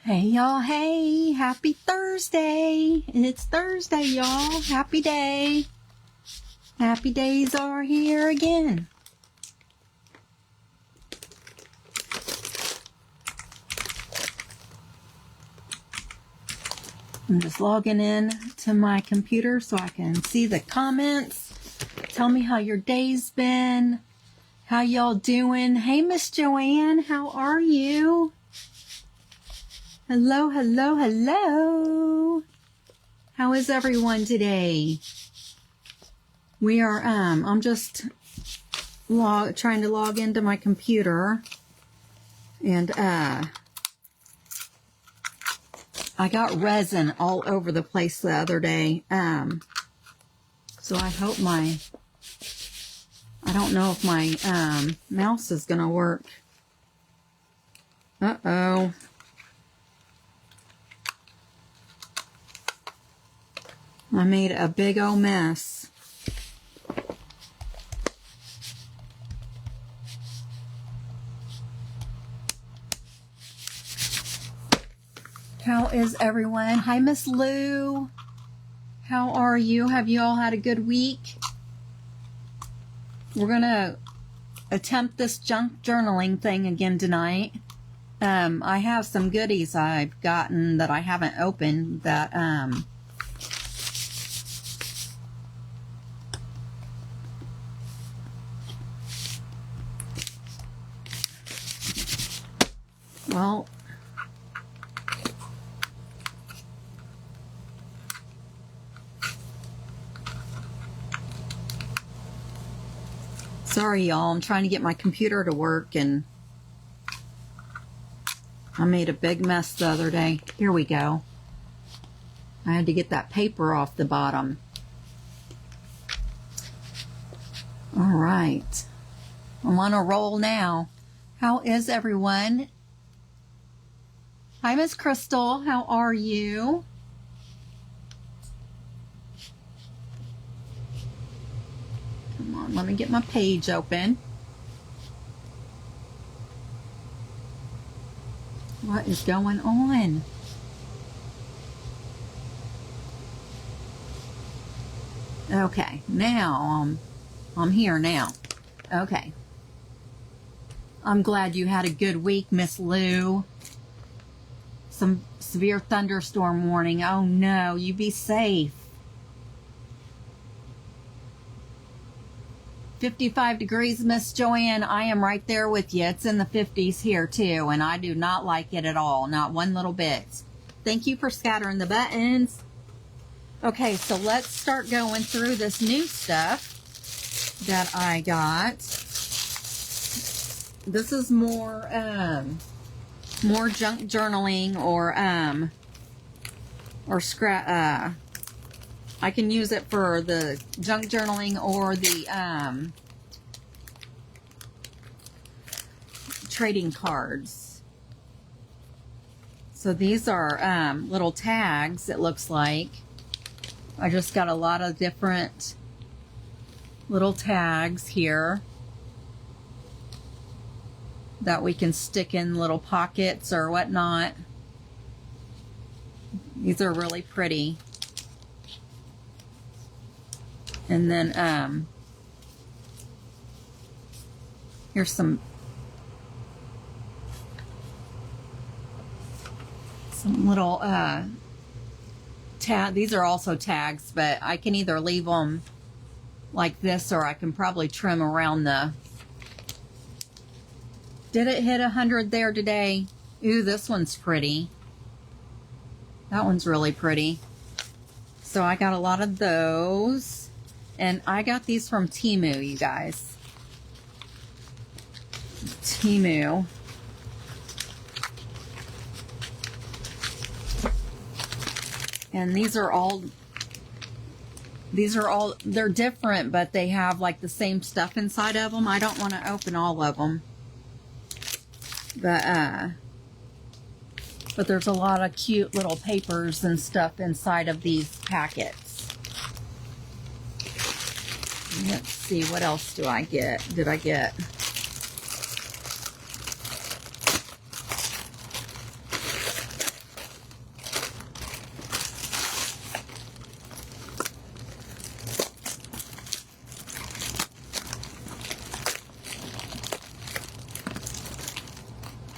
Hey y'all, hey, happy Thursday. It's Thursday, y'all. Happy day. Happy days are here again. I'm just logging in to my computer so I can see the comments. Tell me how your day's been. How y'all doing? Hey, Miss Joanne, how are you? Hello, hello, hello. How is everyone today? We are, I'm just trying to log into my computer. And, I got resin all over the place the other day. So I hope I don't know if my, mouse is gonna work. Uh-oh. I made a big old mess. How is everyone? Hi, Miss Lou. How are you? Have you all had a good week? We're going to attempt this junk journaling thing again tonight. I have some goodies I've gotten that I haven't opened that, well, sorry y'all, I'm trying to get my computer to work and I made a big mess the other day. Here we go. I had to get that paper off the bottom. All right. I'm on a roll now. How is everyone? Hi, Miss Crystal. How are you? Come on, let me get my page open. What is going on? Okay, now I'm here now. Okay. I'm glad you had a good week, Miss Lou. Some severe thunderstorm warning. Oh no, you be safe. 55 degrees, Miss Joanne. I am right there with you. It's in the 50s here too, and I do not like it at all. Not one little bit. Thank you for scattering the buttons. Okay, so let's start going through this new stuff that I got. This is more junk journaling or scrap. I can use it for the junk journaling or the trading cards. So these are little tags, it looks like. I just got a lot of different little tags here that we can stick in little pockets or whatnot. These are really pretty. And then here's some little these are also tags, but I can either leave them like this or I can probably trim around the... Did it hit 100 there today? Ooh, this one's pretty. That one's really pretty. So I got a lot of those. And I got these from Temu, you guys. Temu. And these are all, they're different, but they have like the same stuff inside of them. I don't want to open all of them. But there's a lot of cute little papers and stuff inside of these packets. Let's see, what else did I get?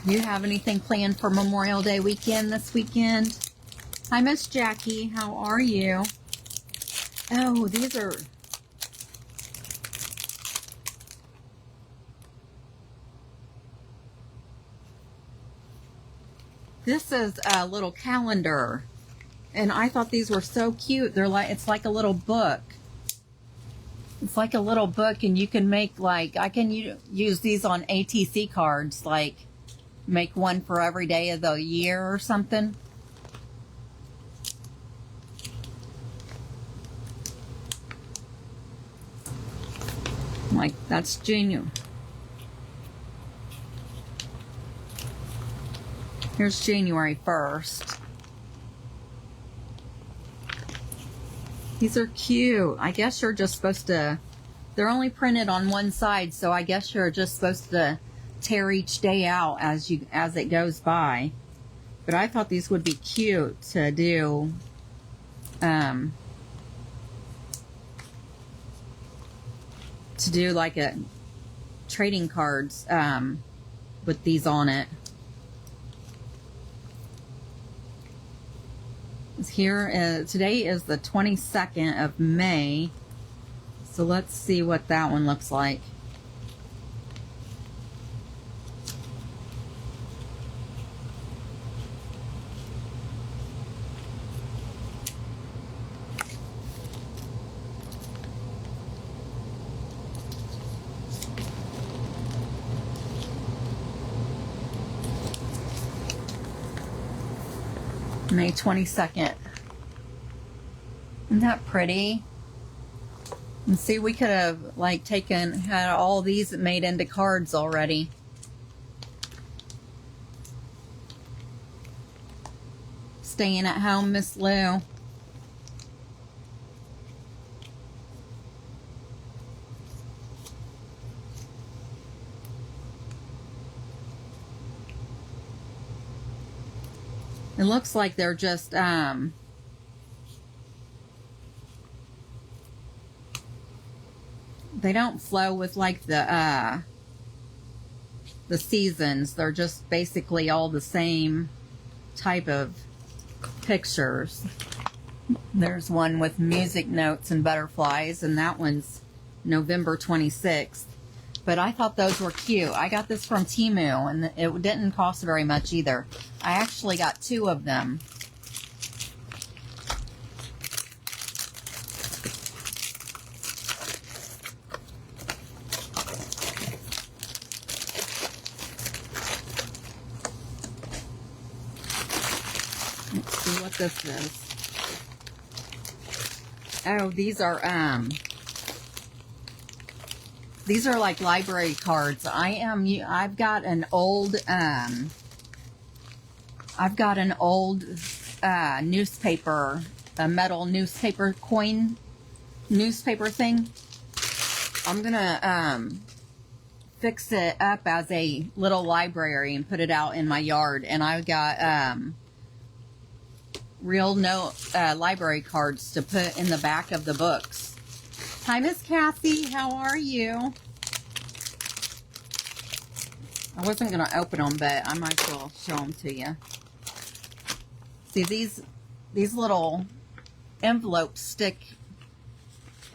Do you have anything planned for Memorial Day weekend this weekend? Hi, Miss Jackie. How are you? Oh, these are... This is a little calendar. And I thought these were so cute. They're like, it's like a little book. It's like a little book, and you can make, like, I can use these on ATC cards, like make one for every day of the year or something. Like, that's January. Here's January 1st. These are cute. I guess you're just supposed to, they're only printed on one side, so I guess you're just supposed to tear each day out as it goes by. But I thought these would be cute to do like a trading cards with these on it. Here today is the 22nd of May, so let's see what that one looks like. May 22nd. Isn't that pretty? And see, we could have like had all these made into cards already. Staying at home, Miss Lou. It looks like they're just, they don't flow with like the seasons. They're just basically all the same type of pictures. There's one with music notes and butterflies, and that one's November 26th. But I thought those were cute. I got this from Temu, and it didn't cost very much either. I actually got 2 of them. Let's see what this is. Oh, these are like library cards. I've got an old newspaper, a metal newspaper coin newspaper thing. I'm gonna fix it up as a little library and put it out in my yard. And I've got real library cards to put in the back of the books. Hi, Miss Kathy. How are you? I wasn't going to open them, but I might as well show them to you. See, these little envelopes stick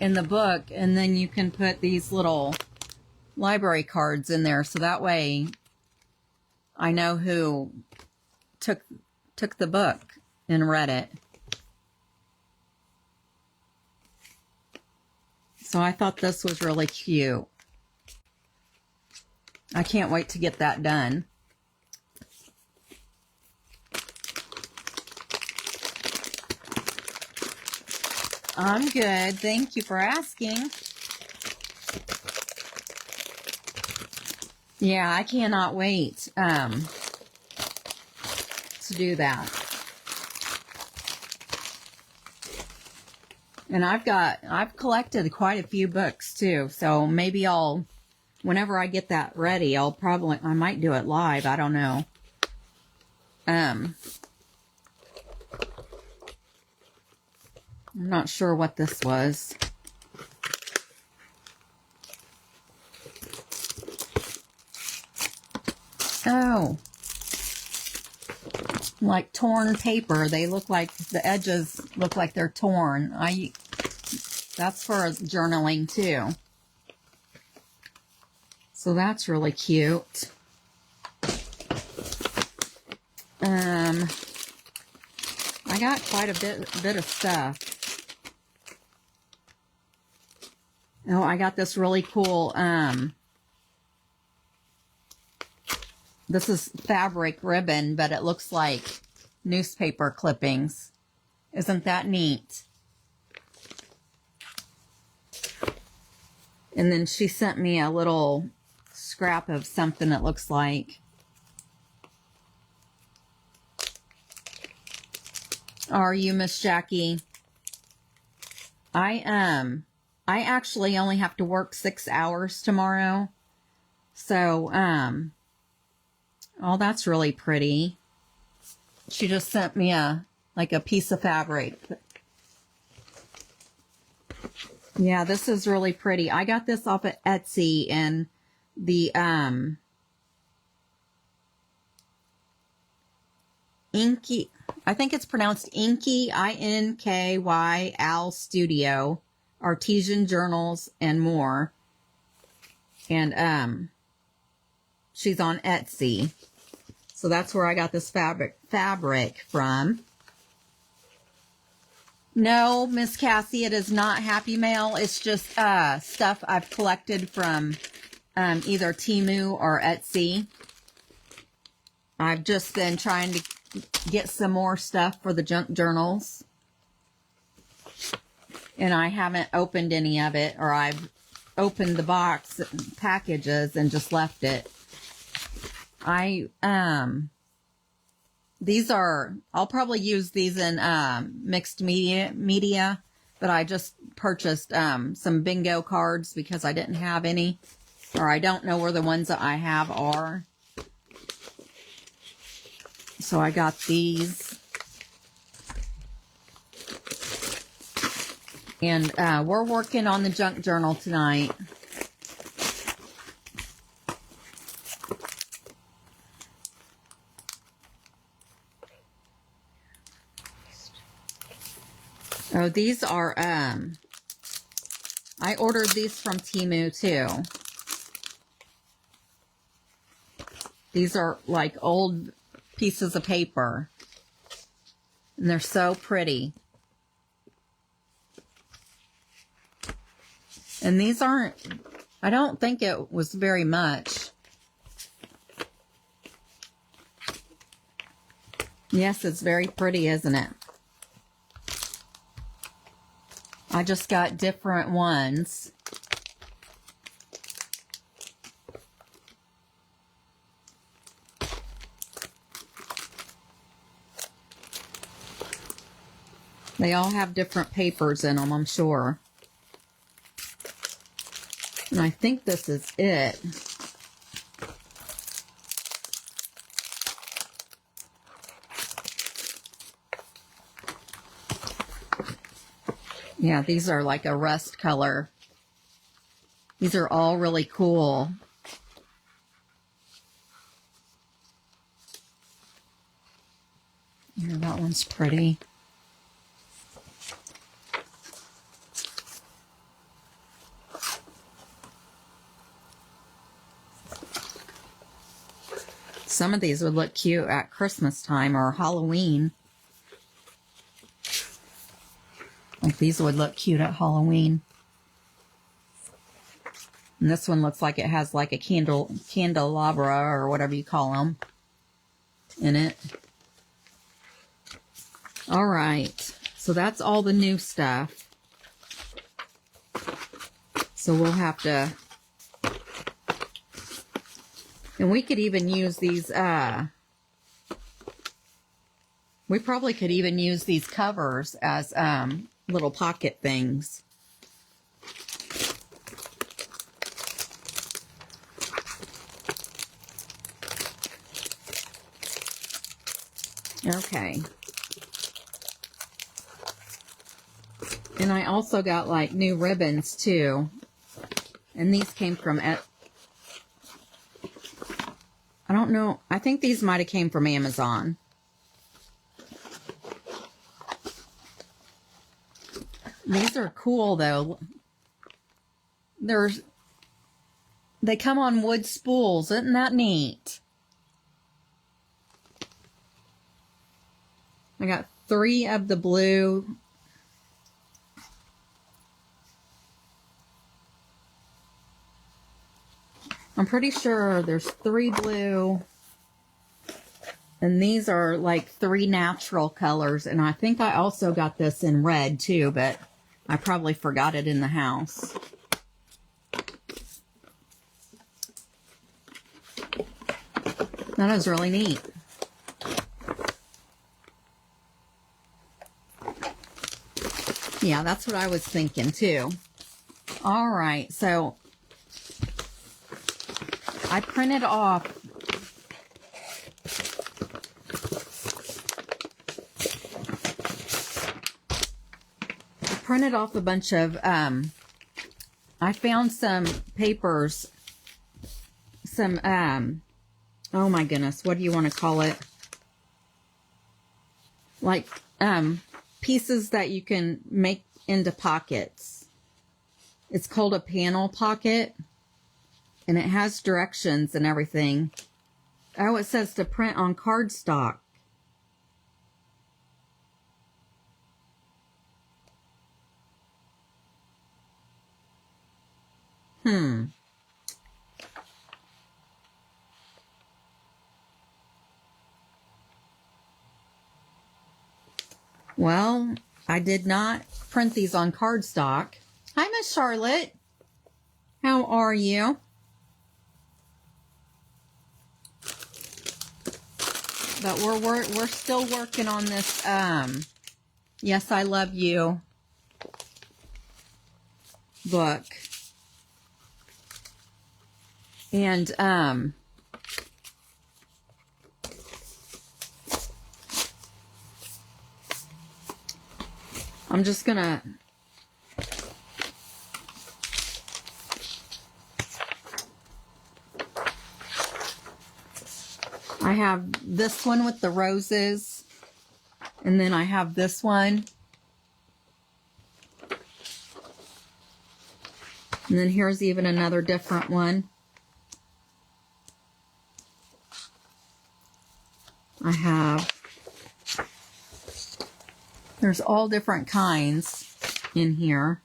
in the book, and then you can put these little library cards in there, so that way I know who took the book and read it. So I thought this was really cute. I can't wait to get that done. I'm good. Thank you for asking. Yeah, I cannot wait to do that. And I've collected quite a few books too, so maybe whenever I get that ready, I might do it live, I don't know. I'm not sure what this was. Oh, like torn paper. They look like, the edges look like they're torn. That's for journaling too. So that's really cute. I got quite a bit of stuff. Oh, I got this really cool, this is fabric ribbon, but it looks like newspaper clippings. Isn't that neat? And then she sent me a little scrap of something that looks like. Are you, Miss Jackie? I actually only have to work 6 hours tomorrow. So, oh, that's really pretty. She just sent me like a piece of fabric. Yeah, this is really pretty. I got this off of Etsy, and the, Inky, I think it's pronounced Inky, I-N-K-Y, Al Studio, Artesian Journals, and more. And, she's on Etsy. So that's where I got this fabric from. No, Miss Cassie, it is not Happy Mail. It's just stuff I've collected from either Temu or Etsy. I've just been trying to get some more stuff for the junk journals. And I haven't opened any of it, or I've opened the box packages and just left it. These are, I'll probably use these in mixed media, but I just purchased some bingo cards because I didn't have any, or I don't know where the ones that I have are. So I got these. And we're working on the junk journal tonight. Oh, these are, I ordered these from Temu too. These are like old pieces of paper. And they're so pretty. And these aren't, I don't think it was very much. Yes, it's very pretty, isn't it? I just got different ones. They all have different papers in them, I'm sure. And I think this is it. Yeah, these are like a rust color. These are all really cool. Yeah, that one's pretty. Some of these would look cute at Christmas time or Halloween. Like these would look cute at Halloween. And this one looks like it has like a candelabra or whatever you call them in it. All right. So that's all the new stuff. So we'll have to... And we could even use these, we probably could even use these covers as little pocket things. Okay. And I also got like new ribbons too. And these came from I don't know. I think these might have came from Amazon. These are cool though. They come on wood spools. Isn't that neat? I got 3 of the blue. I'm pretty sure there's 3 blue. And these are like 3 natural colors. And I think I also got this in red too, but I probably forgot it in the house. That was really neat. Yeah, that's what I was thinking too. All right, so I printed off a bunch of I found some papers, some oh my goodness, what do you want to call it? Like pieces that you can make into pockets. It's called a panel pocket, and it has directions and everything. Oh, it says to print on cardstock. Well, I did not print these on cardstock. Hi, Miss Charlotte. How are you? But we're still working on this. Yes, I Love You book. And I'm just gonna I have this one with the roses, and then I have this one, and then here's even another different one. I have, there's all different kinds in here.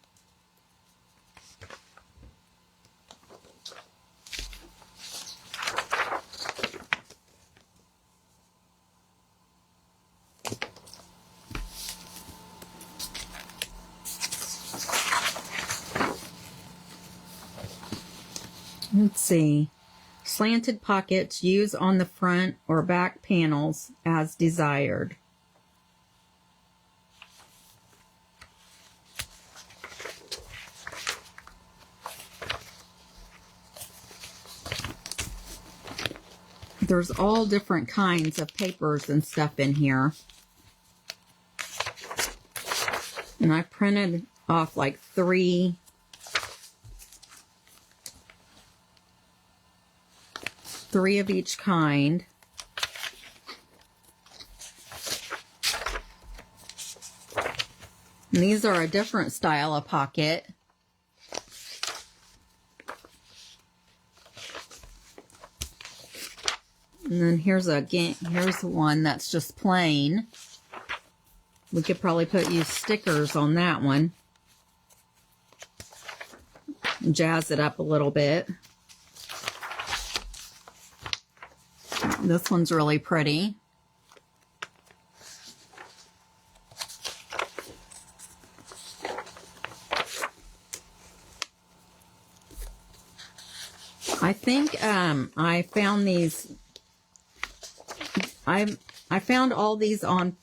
Let's see. Slanted pockets, use on the front or back panels as desired. There's all different kinds of papers and stuff in here. And I printed off like 3 of each kind. And these are a different style of pocket. And then here's one that's just plain. We could probably use stickers on that one. Jazz it up a little bit. This one's really pretty. I think I found these. I found all these on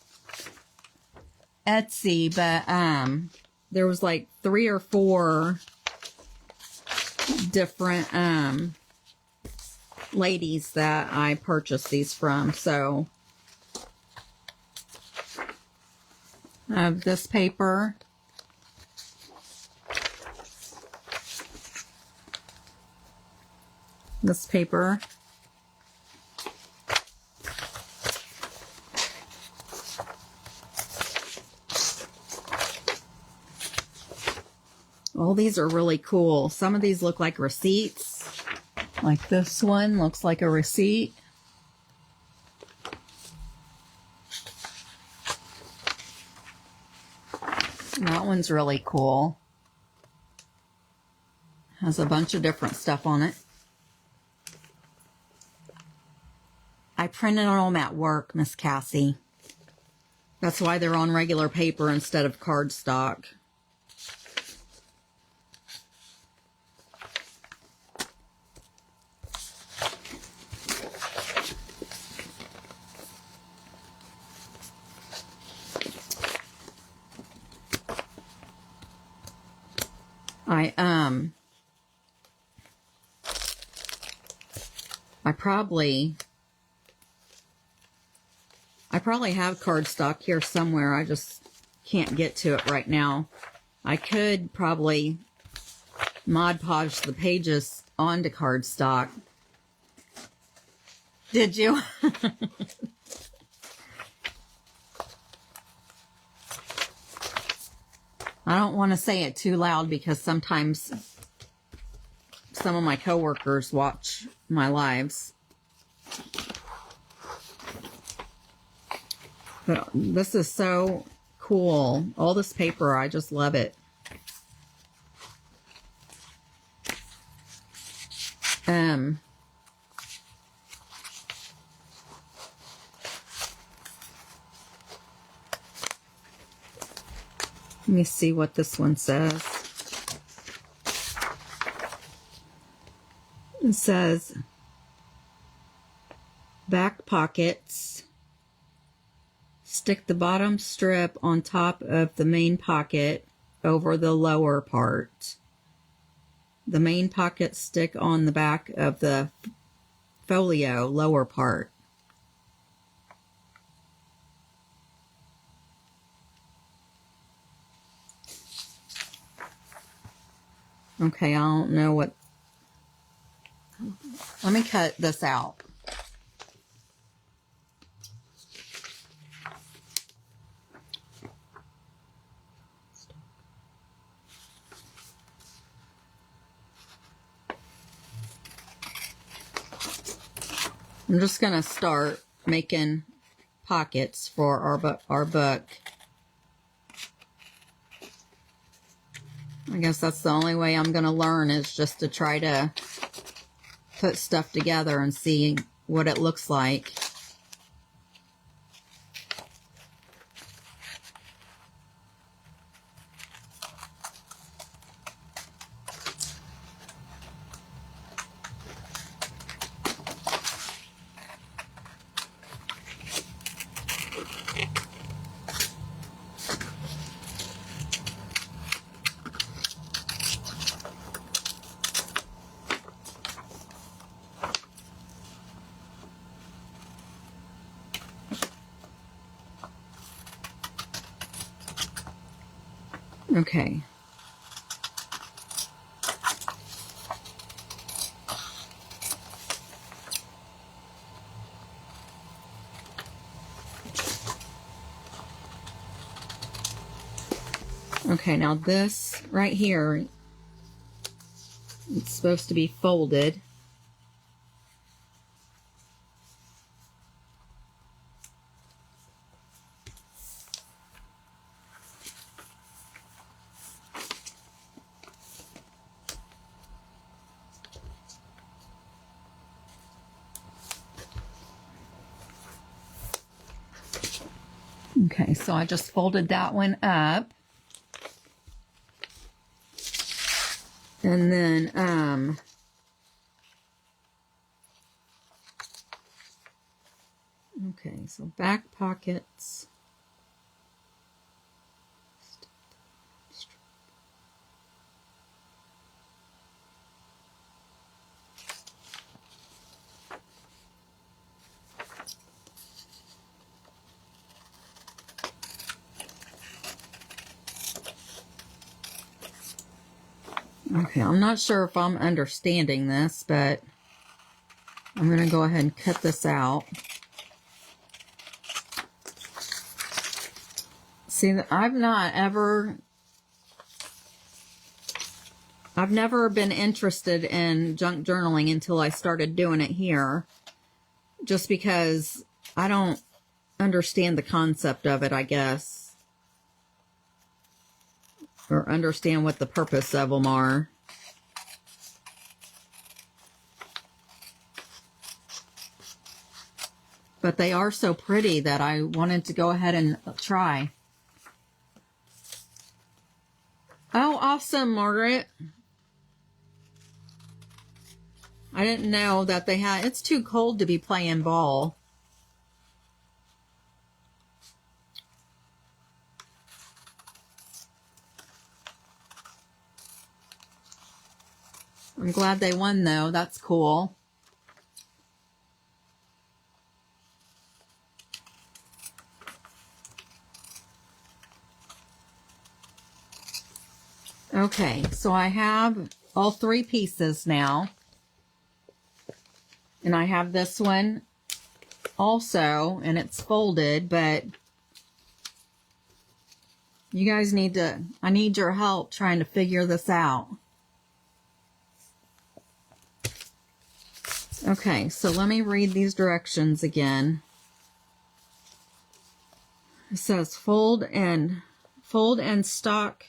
Etsy, but there was like 3 or 4 different ladies that I purchased these from. So I have this paper. This paper. All these are really cool. Some of these look like receipts. Like this one looks like a receipt. That one's really cool. Has a bunch of different stuff on it. I printed them at work, Miss Cassie. That's why they're on regular paper instead of cardstock. I probably have cardstock here somewhere. I just can't get to it right now. I could probably Mod Podge the pages onto cardstock. Did you? I don't want to say it too loud because sometimes some of my coworkers watch my lives. But this is so cool. All this paper, I just love it. Let me see what this one says. It says, back pockets. Stick the bottom strip on top of the main pocket over the lower part. The main pockets stick on the back of the folio lower part. Okay, I don't know what... Let me cut this out. I'm just going to start making pockets for our book. I guess that's the only way I'm going to learn, is just to try to put stuff together and see what it looks like. Okay. Okay, now this right here, it's supposed to be folded. Okay, so I just folded that one up. And then, okay, so back pockets. Okay, I'm not sure if I'm understanding this, but I'm going to go ahead and cut this out. See, I've not ever I've never been interested in junk journaling until I started doing it here. Just because I don't understand the concept of it, I guess. Or understand what the purpose of them are. But they are so pretty that I wanted to go ahead and try. Oh, awesome, Margaret. I didn't know that they had... It's too cold to be playing ball. I'm glad they won, though. That's cool. Okay, so I have all 3 pieces now. And I have this one also, and it's folded, but you guys need to... I need your help trying to figure this out. Okay, so let me read these directions again. It says fold and stock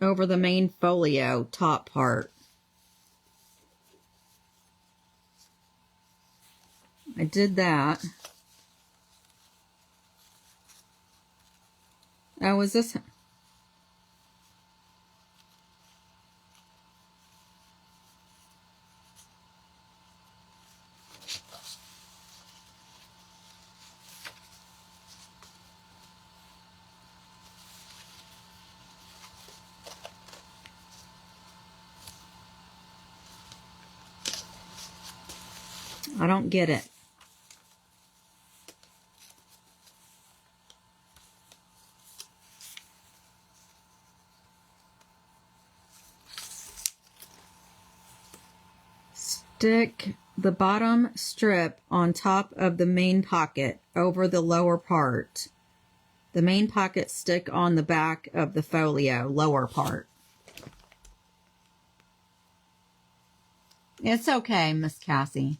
over the main folio top part. I did that. Oh, is this... I don't get it. Stick the bottom strip on top of the main pocket over the lower part. The main pocket stick on the back of the folio, lower part. It's okay, Miss Cassie.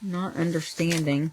Not understanding.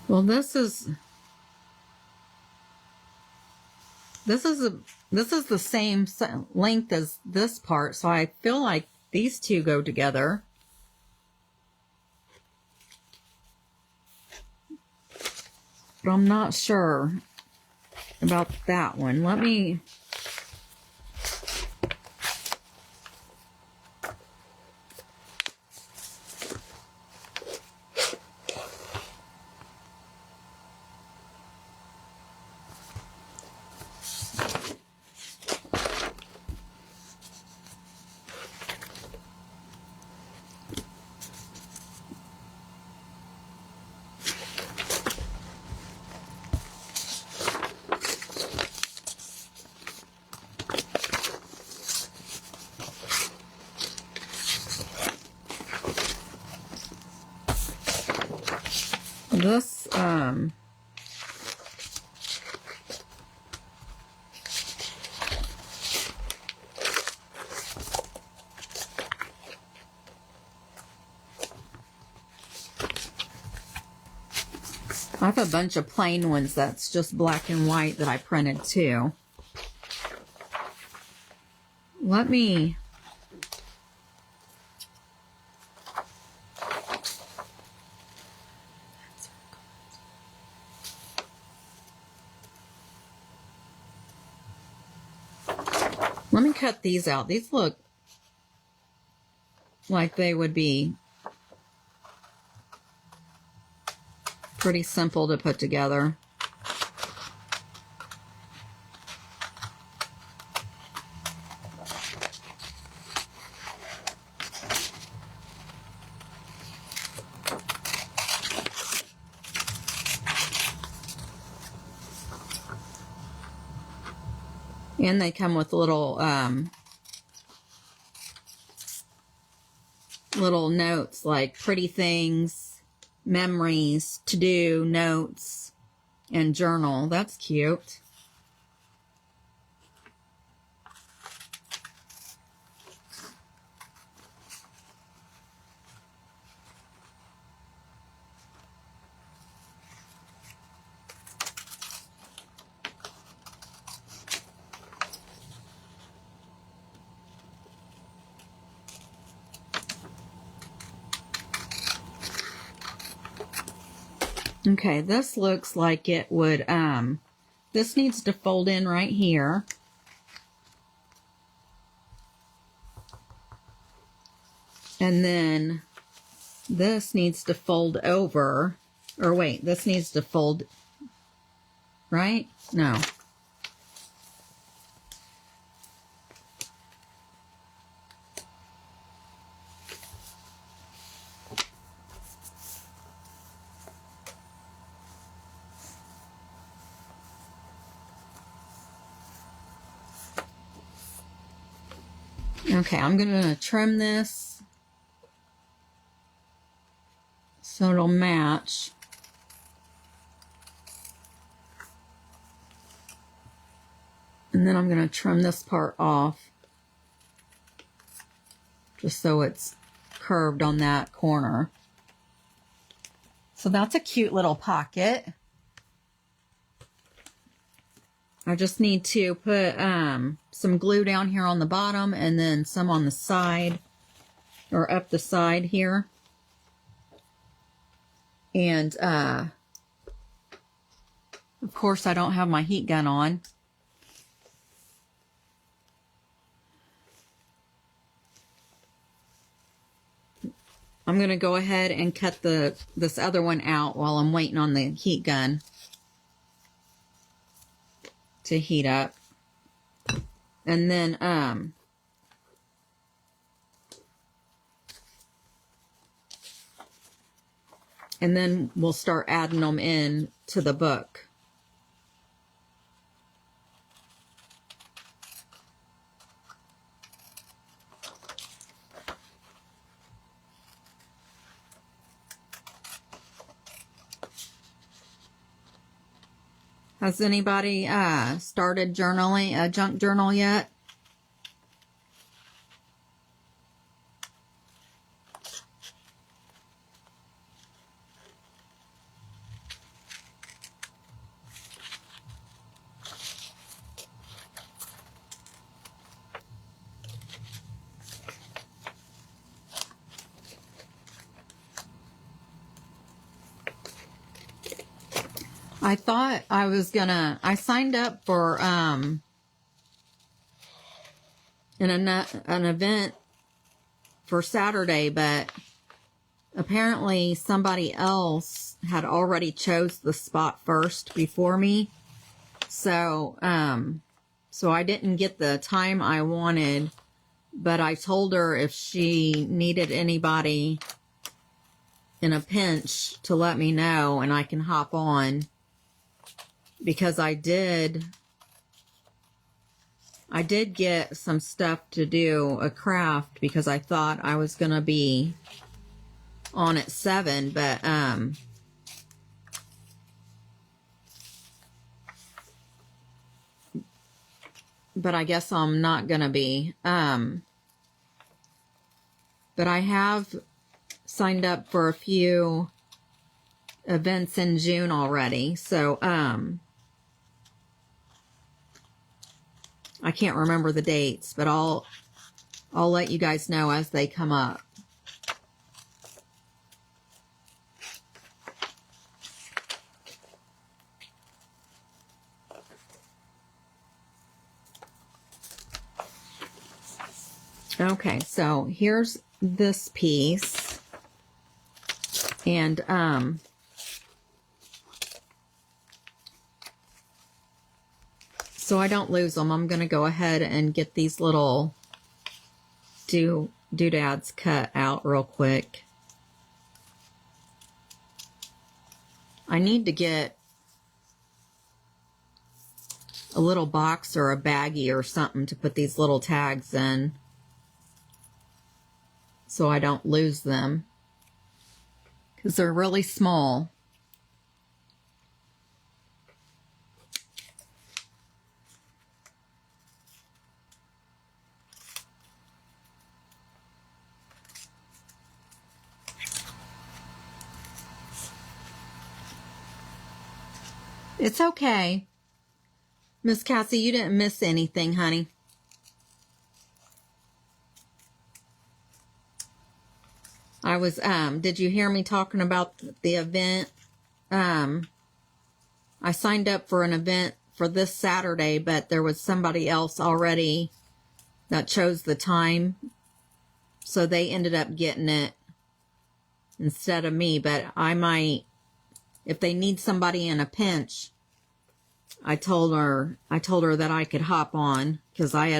Well, this is the same length as this part, so I feel like these two go together. But I'm not sure about that one. Let me... This, I have a bunch of plain ones that's just black and white that I printed too. Let me... Let me cut these out. These look like they would be pretty simple to put together. And they come with little little notes like pretty things, memories, to-do, notes, and journal. That's cute. Okay, this looks like it would, this needs to fold in right here. And then this needs to fold over, or wait, this needs to fold, right? No. Okay, I'm going to trim this so it'll match. And then I'm going to trim this part off just so it's curved on that corner. So that's a cute little pocket. I just need to put some glue down here on the bottom and then some on the side or up the side here. And of course I don't have my heat gun on. I'm going to go ahead and cut this other one out while I'm waiting on the heat gun to heat up. And then we'll start adding them in to the book. Has anybody started journaling, a junk journal yet? I thought I was gonna, I signed up for an event for Saturday, but apparently somebody else had already chose the spot first before me. So, so I didn't get the time I wanted, but I told her if she needed anybody in a pinch to let me know and I can hop on. Because I did get some stuff to do, a craft, because I thought I was going to be on at 7, but I guess I'm not going to be. But I have signed up for a few events in June already. So, I can't remember the dates, but I'll let you guys know as they come up. Okay, so here's this piece. And, so I don't lose them, I'm going to go ahead and get these little doodads cut out real quick. I need to get a little box or a baggie or something to put these little tags in so I don't lose them, because they're really small. It's okay. Miss Cassie, you didn't miss anything, honey. I was, did you hear me talking about the event? I signed up for an event for this Saturday, but there was somebody else already that chose the time. So they ended up getting it instead of me, but I might, if they need somebody in a pinch, I told her that I could hop on, because I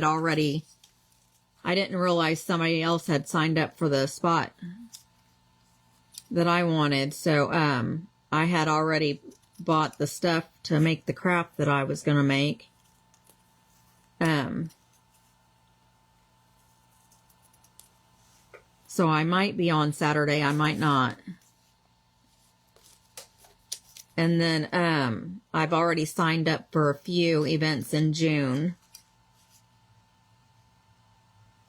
didn't realize somebody else had signed up for the spot that I wanted. So, I had already bought the stuff to make the craft that I was going to make. So I might be on Saturday, I might not. And then, I've already signed up for a few events in June.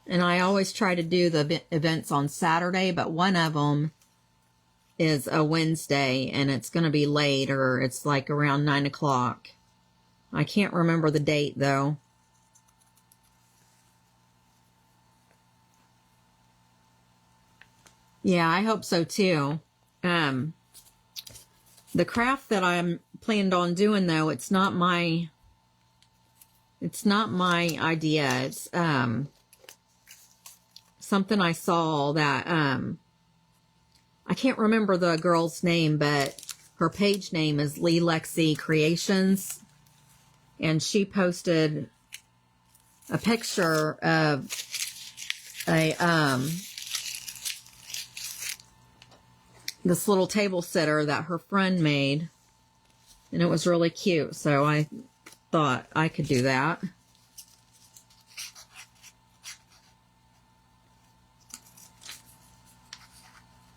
And I always try to do the events on Saturday, but one of them is a Wednesday, and it's going to be late, or it's like around 9 o'clock. I can't remember the date, though. Yeah, I hope so, too. The craft that I'm planned on doing, though, it's not my idea. It's, something I saw that, I can't remember the girl's name, but her page name is Lee Lexi Creations. And she posted a picture of a, this little table sitter that her friend made, and it was really cute, so I thought I could do that.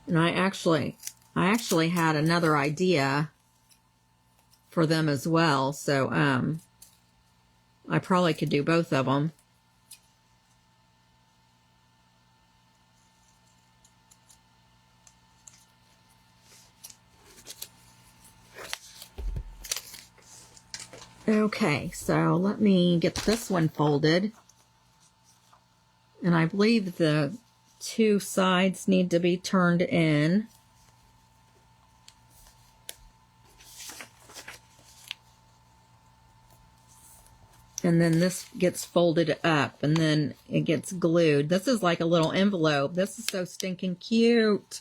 And I actually had another idea for them as well, so I probably could do both of them. Okay, so let me get this one folded. And I believe the two sides need to be turned in. And then this gets folded up, and then it gets glued. This is like a little envelope. This is so stinking cute.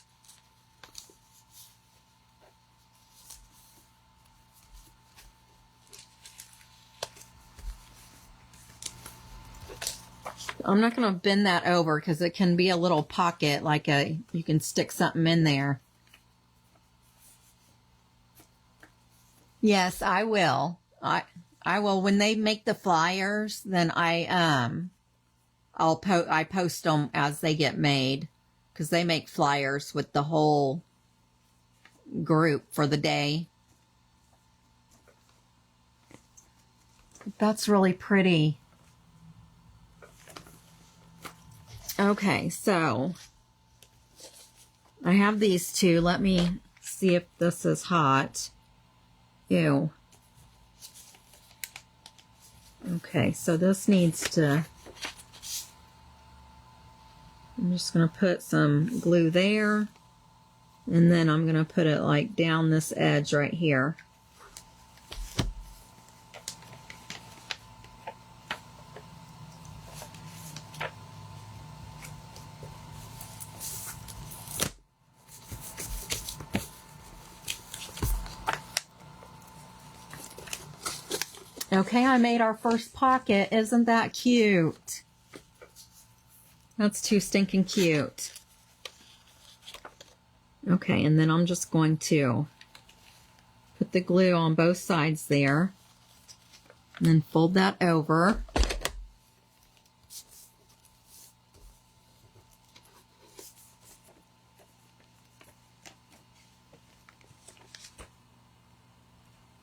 I'm not going to bend that over because it can be a little pocket, like you can stick something in there. Yes, I will. I will, when they make the flyers, then I post them as they get made, because they make flyers with the whole group for the day. That's really pretty. Okay, so I have these two. Let me see if this is hot. Ew. Okay, so this needs to... I'm just going to put some glue there. And then I'm going to put it like down this edge right here. Okay, I made our first pocket. Isn't that cute? That's too stinking cute. Okay, and then I'm just going to put the glue on both sides there. And then fold that over.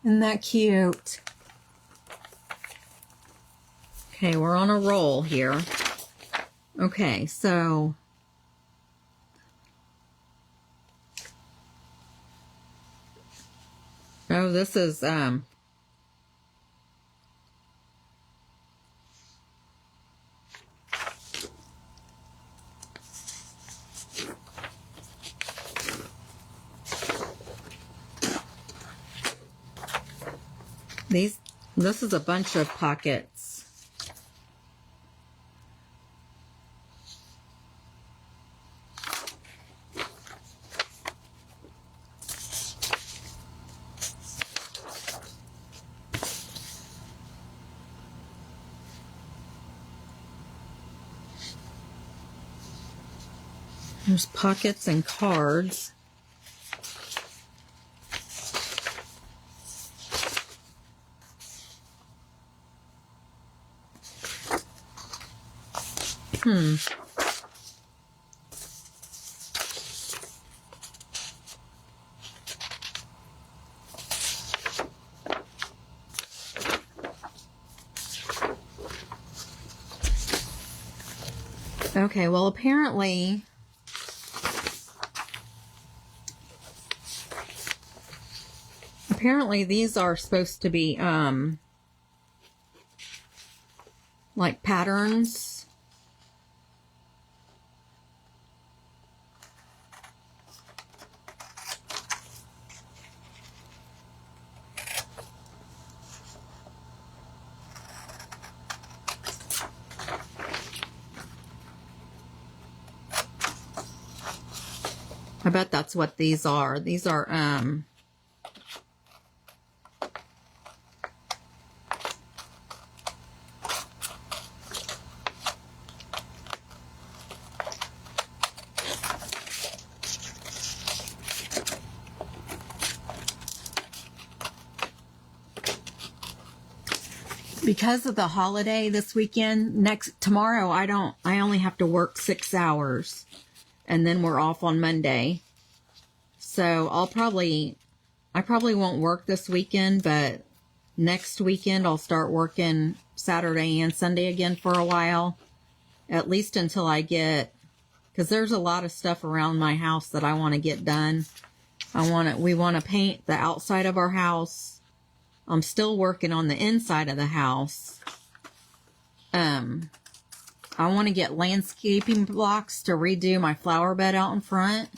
Isn't that cute? Okay, we're on a roll here. Okay, so oh, this is this is a bunch of pockets. There's pockets and cards. Okay, well apparently these are supposed to be like patterns. I bet that's what these are. These are because of the holiday this weekend. Tomorrow I only have to work 6 hours. And then we're off on Monday. So I probably won't work this weekend, but next weekend I'll start working Saturday and Sunday again for a while. At least until I get, because there's a lot of stuff around my house that I want to get done. We want to paint the outside of our house. I'm still working on the inside of the house. I want to get landscaping blocks to redo my flower bed out in front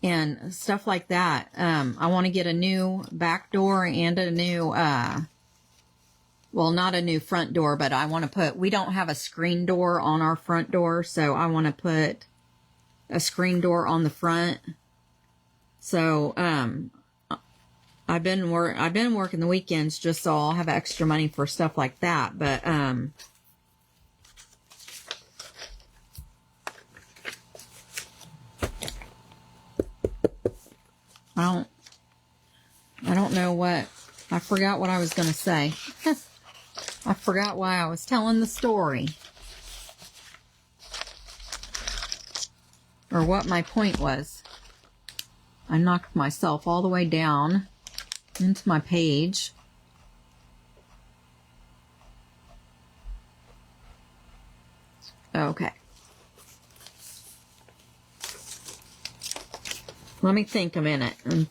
and stuff like that. I want to get a new back door and a new, well, not a new front door, but I want to we don't have a screen door on our front door, so I want to put a screen door on the front. So, I've been working the weekends just so I'll have extra money for stuff like that, but, I don't know what, I forgot what I was going to say. I forgot why I was telling the story. Or what my point was. I knocked myself all the way down into my page. Okay. Let me think a minute. Let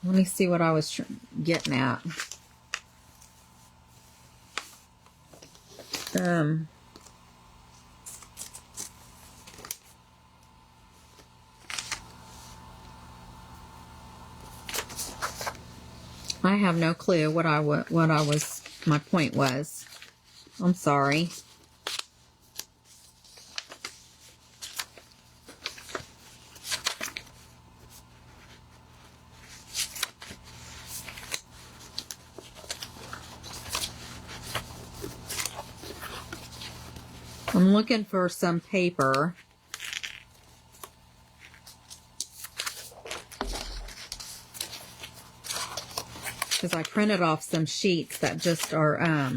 me see what I was getting at. I have no clue what my point was. I'm sorry. I'm looking for some paper. Because I printed off some sheets that just are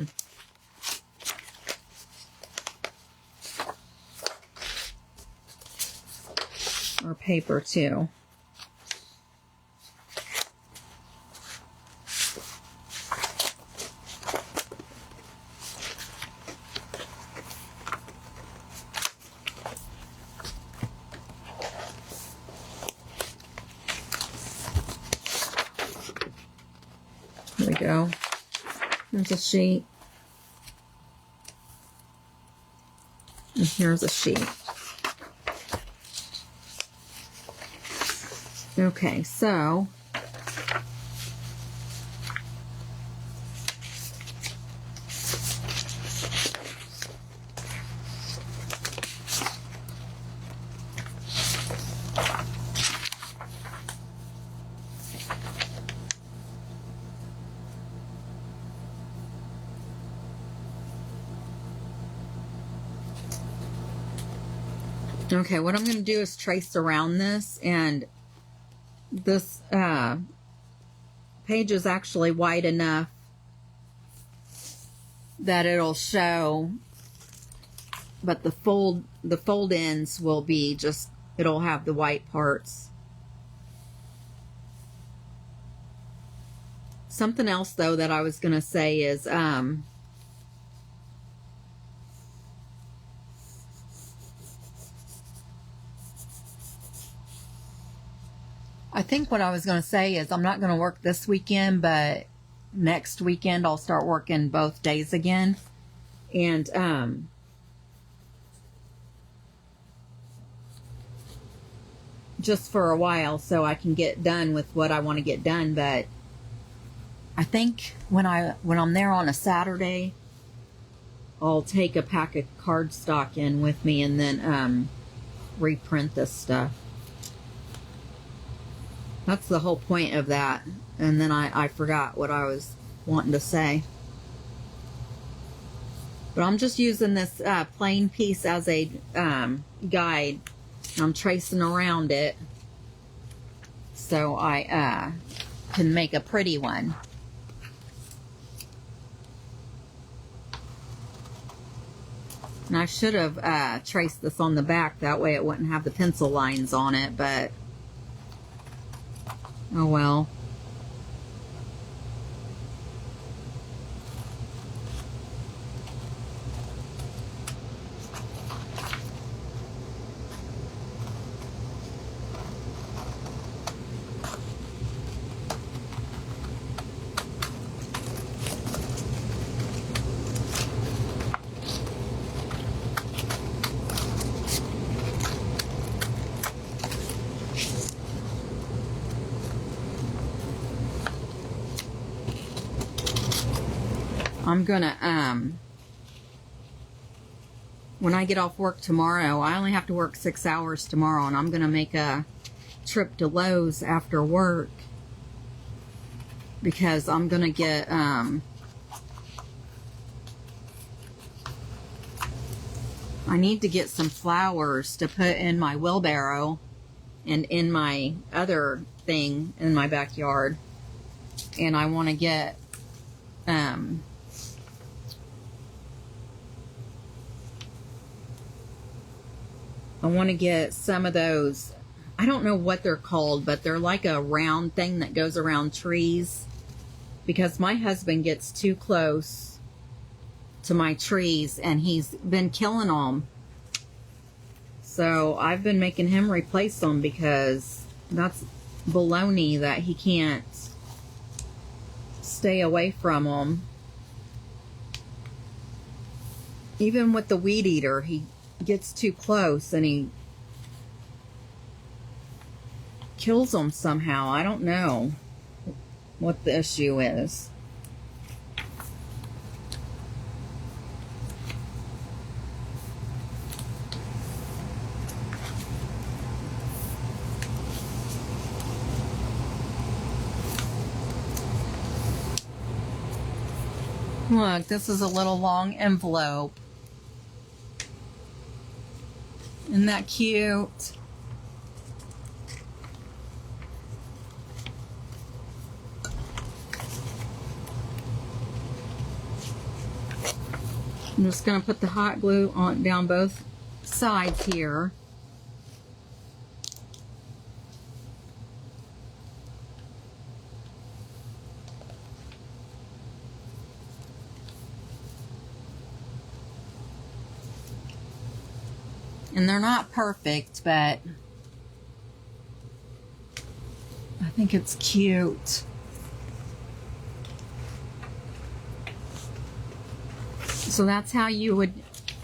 paper too. There we go. Here's a sheet. And here's a sheet. Okay, so okay, what I'm going to do is trace around this, and this page is actually wide enough that it'll show, but the fold ends will be just, it'll have the white parts. Something else though that I was going to say is I think what I was going to say is I'm not going to work this weekend, but next weekend I'll start working both days again. And just for a while so I can get done with what I want to get done. But I think when I'm there on a Saturday, I'll take a pack of cardstock in with me and then reprint this stuff. That's the whole point of that. And then I forgot what I was wanting to say. But I'm just using this plain piece as a guide. I'm tracing around it so I can make a pretty one. And I should have traced this on the back. That way it wouldn't have the pencil lines on it, but oh well. I'm gonna, when I get off work tomorrow, I only have to work 6 hours tomorrow, and I'm gonna make a trip to Lowe's after work because I'm gonna get, I need to get some flowers to put in my wheelbarrow and in my other thing in my backyard. And I want to get, some of those, I don't know what they're called, but they're like a round thing that goes around trees, because my husband gets too close to my trees and he's been killing them. So I've been making him replace them because baloney that he can't stay away from them. Even with the weed eater, he gets too close and he kills them somehow. I don't know what the issue is. Look, this is a little long envelope. Isn't that cute? I'm just going to put the hot glue on down both sides here. And they're not perfect, but I think it's cute. So that's how you would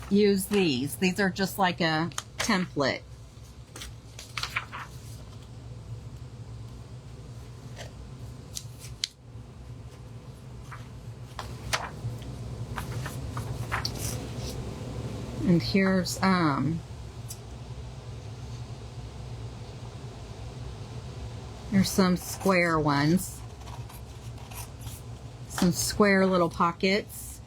use these. These are just like a template. And here's some square ones. Some square little pockets.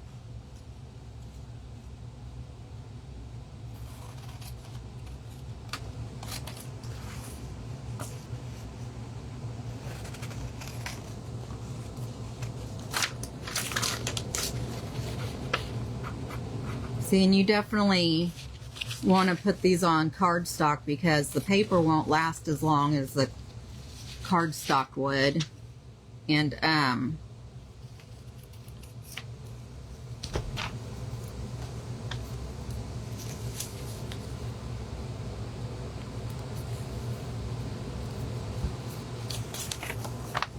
See, and you definitely want to put these on cardstock because the paper won't last as long as the cardstock would. And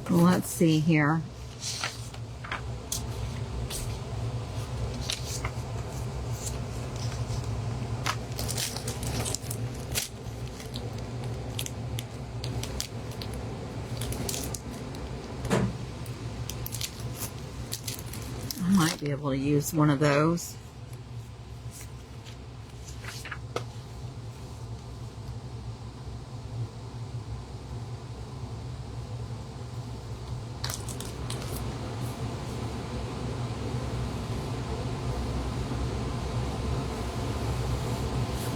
let's see here. Might be able to use one of those.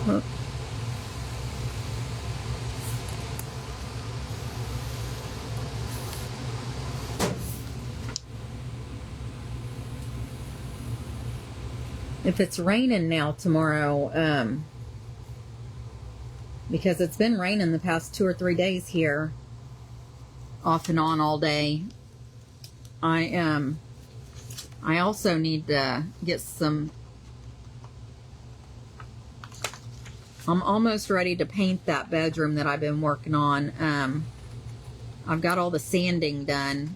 Oh. If it's raining now tomorrow, because it's been raining the past 2 or 3 days here, off and on all day, I also need to get some. I'm almost ready to paint that bedroom that I've been working on. I've got all the sanding done.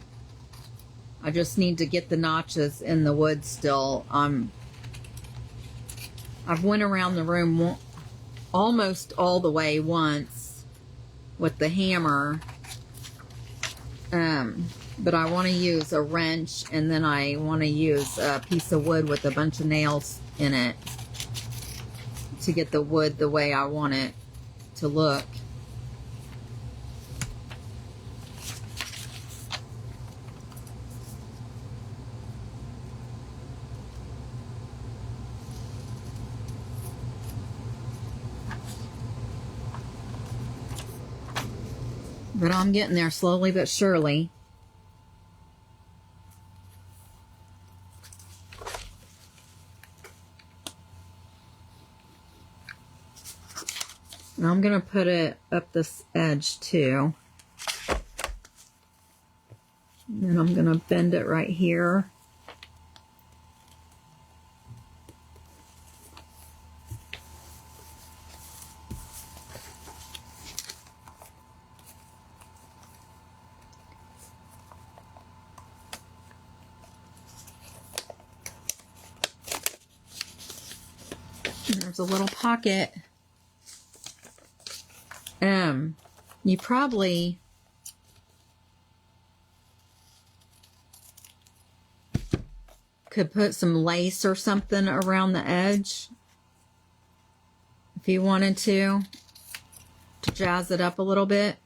I just need to get the notches in the wood still. I've went around the room almost all the way once with the hammer, but I want to use a wrench, and then I want to use a piece of wood with a bunch of nails in it to get the wood the way I want it to look. But I'm getting there slowly but surely. And I'm going to put it up this edge too. And then I'm going to bend it right here. There's a little pocket. You probably could put some lace or something around the edge if you wanted to jazz it up a little bit.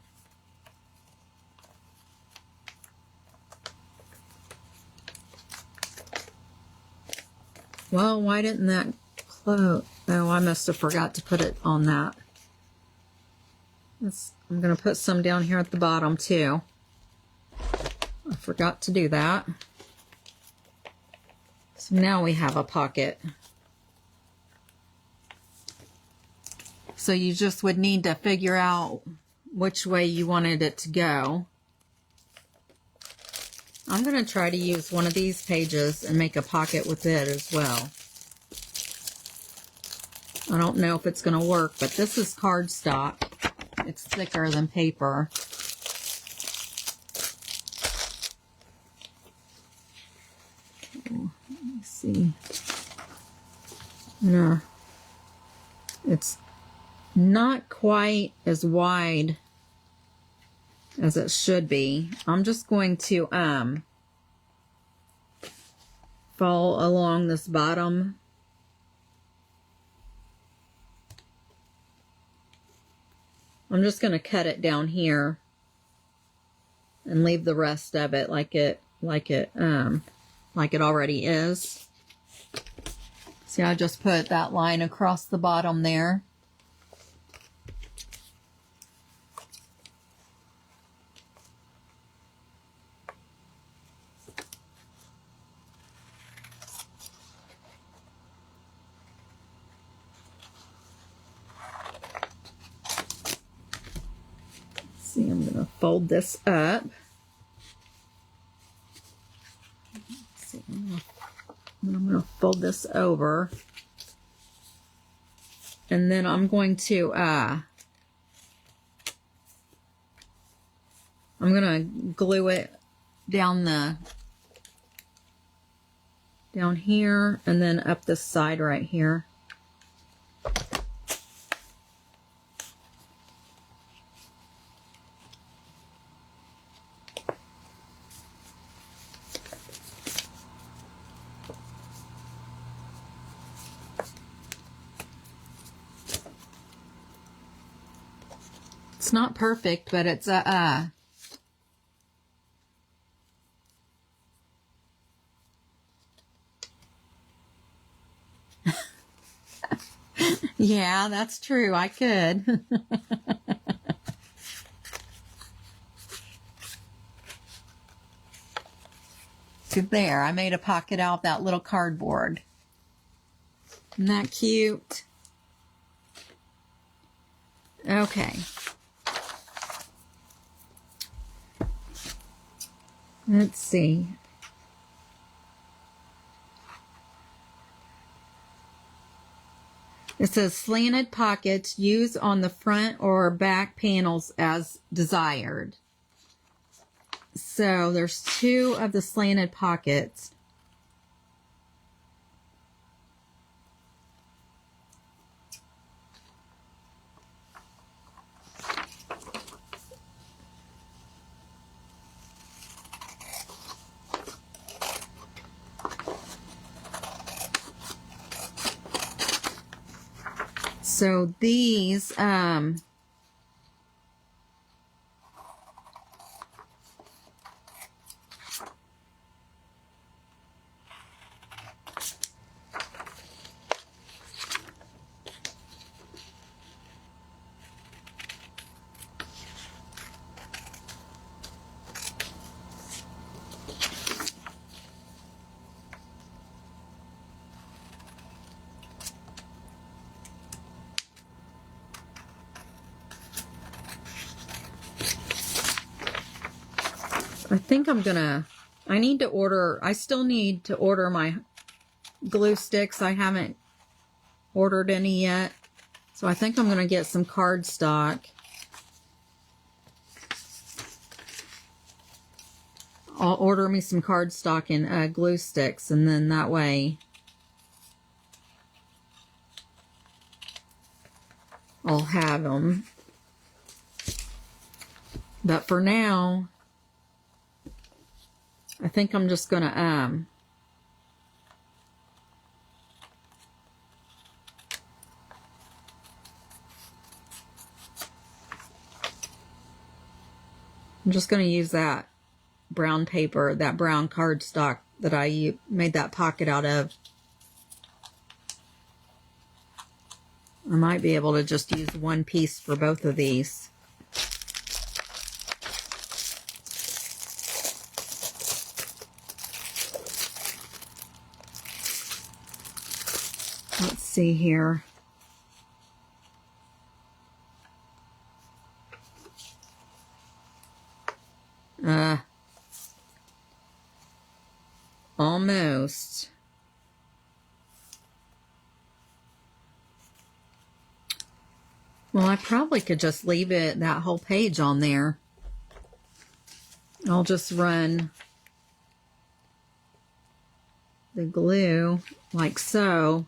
Well, why didn't that close? Oh, I must have forgot to put it on that. I'm going to put some down here at the bottom too. I forgot to do that. So now we have a pocket. So you just would need to figure out which way you wanted it to go. I'm going to try to use one of these pages and make a pocket with it as well. I don't know if it's going to work, but this is cardstock. It's thicker than paper. Let me see. No, it's not quite as wide as it should be. I'm just going to follow along this bottom. I'm just going to cut it down here and leave the rest of it like it already is. See, I just put that line across the bottom there. See, I'm going to fold this up. See, I'm going to fold this over. And then I'm going to, I'm going to glue it down here and then up this side right here. It's not perfect, but it's yeah, that's true. I could. So there, I made a pocket out of that little cardboard. Isn't that cute? Okay. Let's see. It says slanted pockets, use on the front or back panels as desired. So there's two of the slanted pockets. So these, I think I need to order, I still need to order my glue sticks. I haven't ordered any yet. So I think I'm going to get some cardstock. I'll order me some cardstock and glue sticks, and then that way I'll have them. But for now, I think I'm just gonna I'm just gonna use that brown paper, that brown cardstock that I made that pocket out of. I might be able to just use one piece for both of these. Let's see here. Almost. Well, I probably could just leave it, that whole page on there. I'll just run the glue like so.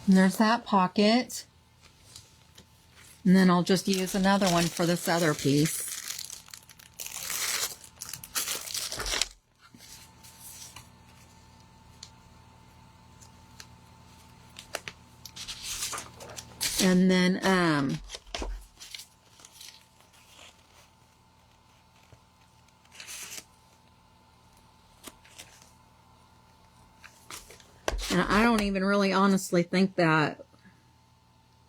And there's that pocket. And then I'll just use another one for this other piece. And then, and I don't even really honestly think that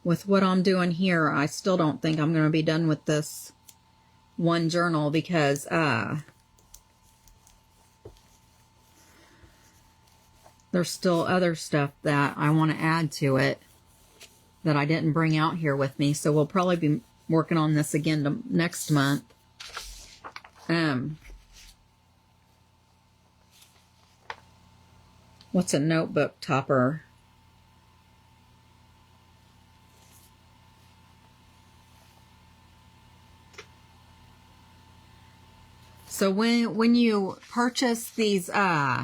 with what I'm doing here, I still don't think I'm going to be done with this one journal because there's still other stuff that I want to add to it that I didn't bring out here with me. So we'll probably be working on this again next month. What's a notebook topper? So when you purchase these the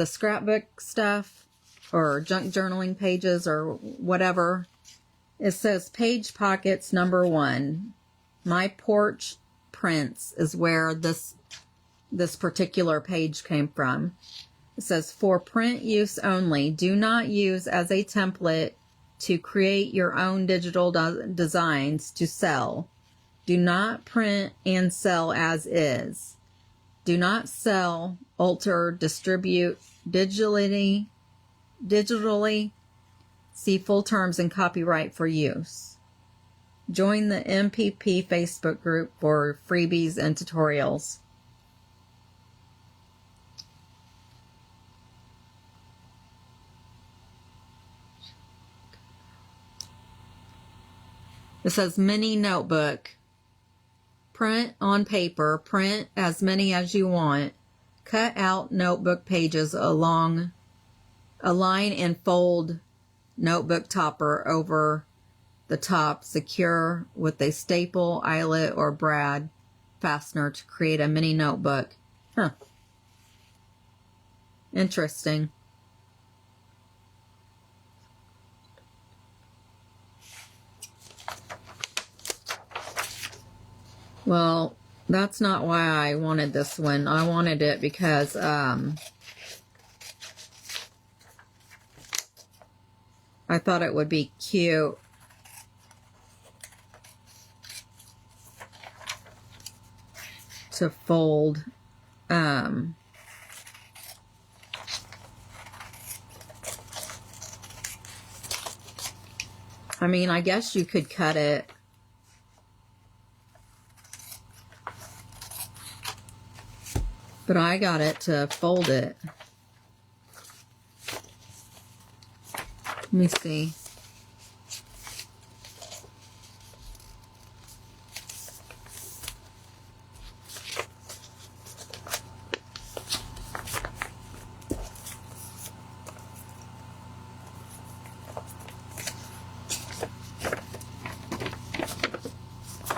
scrapbook stuff or junk journaling pages or whatever, it says page pockets number 1. My porch prints is where this particular page came from. It says for print use only, do not use as a template to create your own digital designs to sell. Do not print and sell as is. Do not sell, alter, distribute digitally. See full terms and copyright for use. Join the MPP Facebook group for freebies and tutorials. It says mini notebook. Print on paper. Print as many as you want. Cut out notebook pages align and fold notebook topper over the top. Secure with a staple, eyelet, or brad fastener to create a mini notebook. Huh. Interesting. Well, that's not why I wanted this one. I wanted it because I thought it would be cute. To fold. I mean, I guess you could cut it. But I got it to fold it. Let me see.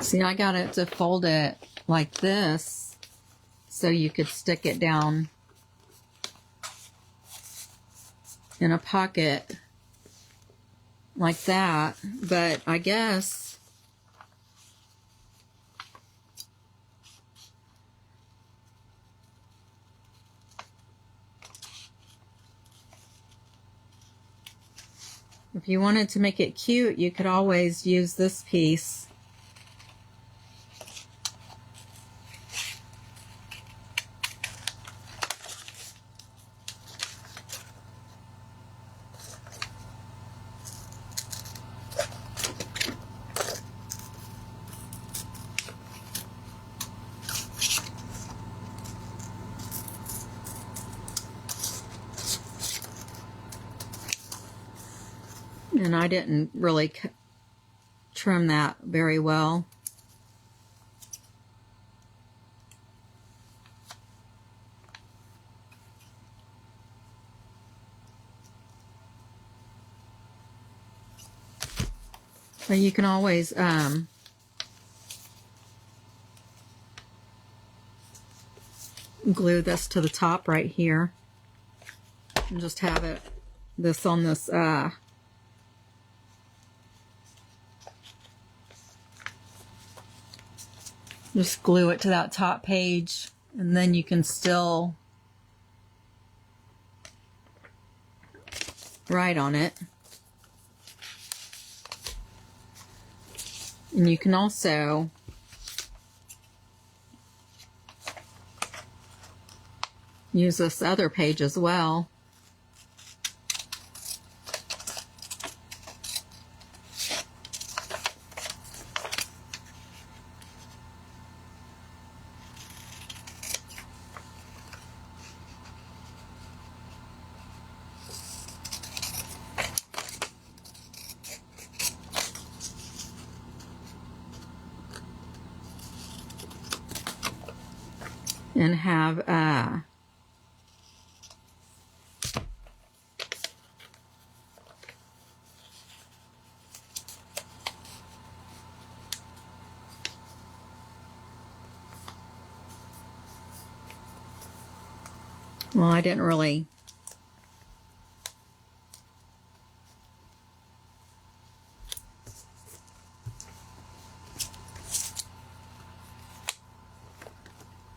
See, I got it to fold it like this so you could stick it down in a pocket like that, but I guess if you wanted to make it cute, you could always use this piece. And I didn't really trim that very well. But you can always glue this to the top right here and just have it this on this just glue it to that top page, and then you can still write on it. And you can also use this other page as well. And have well, I didn't really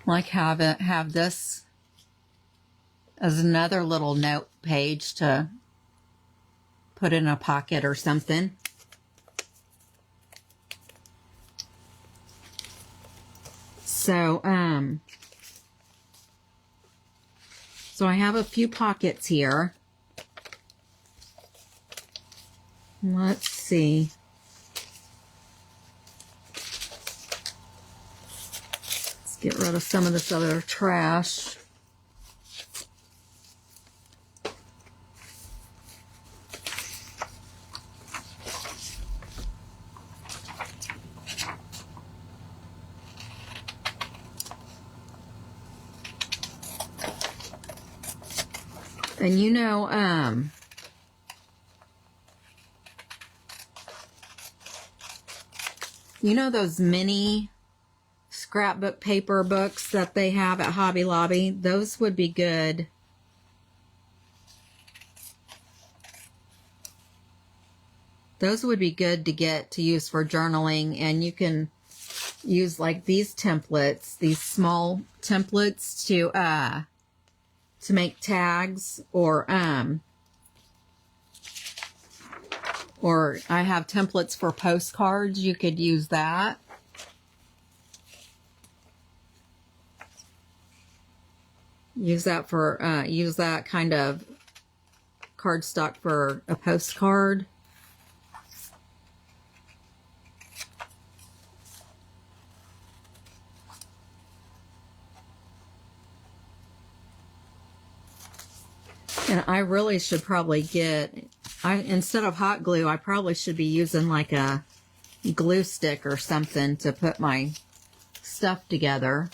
like have this as another little note page to put in a pocket or something. So so I have a few pockets here. Let's see. Let's get rid of some of this other trash. And you know those mini scrapbook paper books that they have at Hobby Lobby? Those would be good. Those would be good to get to use for journaling, and you can use like these templates, these small templates to make tags, or I have templates for postcards. You could use that. Use that for use that kind of cardstock for a postcard. And I really should probably get, instead of hot glue, I probably should be using like a glue stick or something to put my stuff together.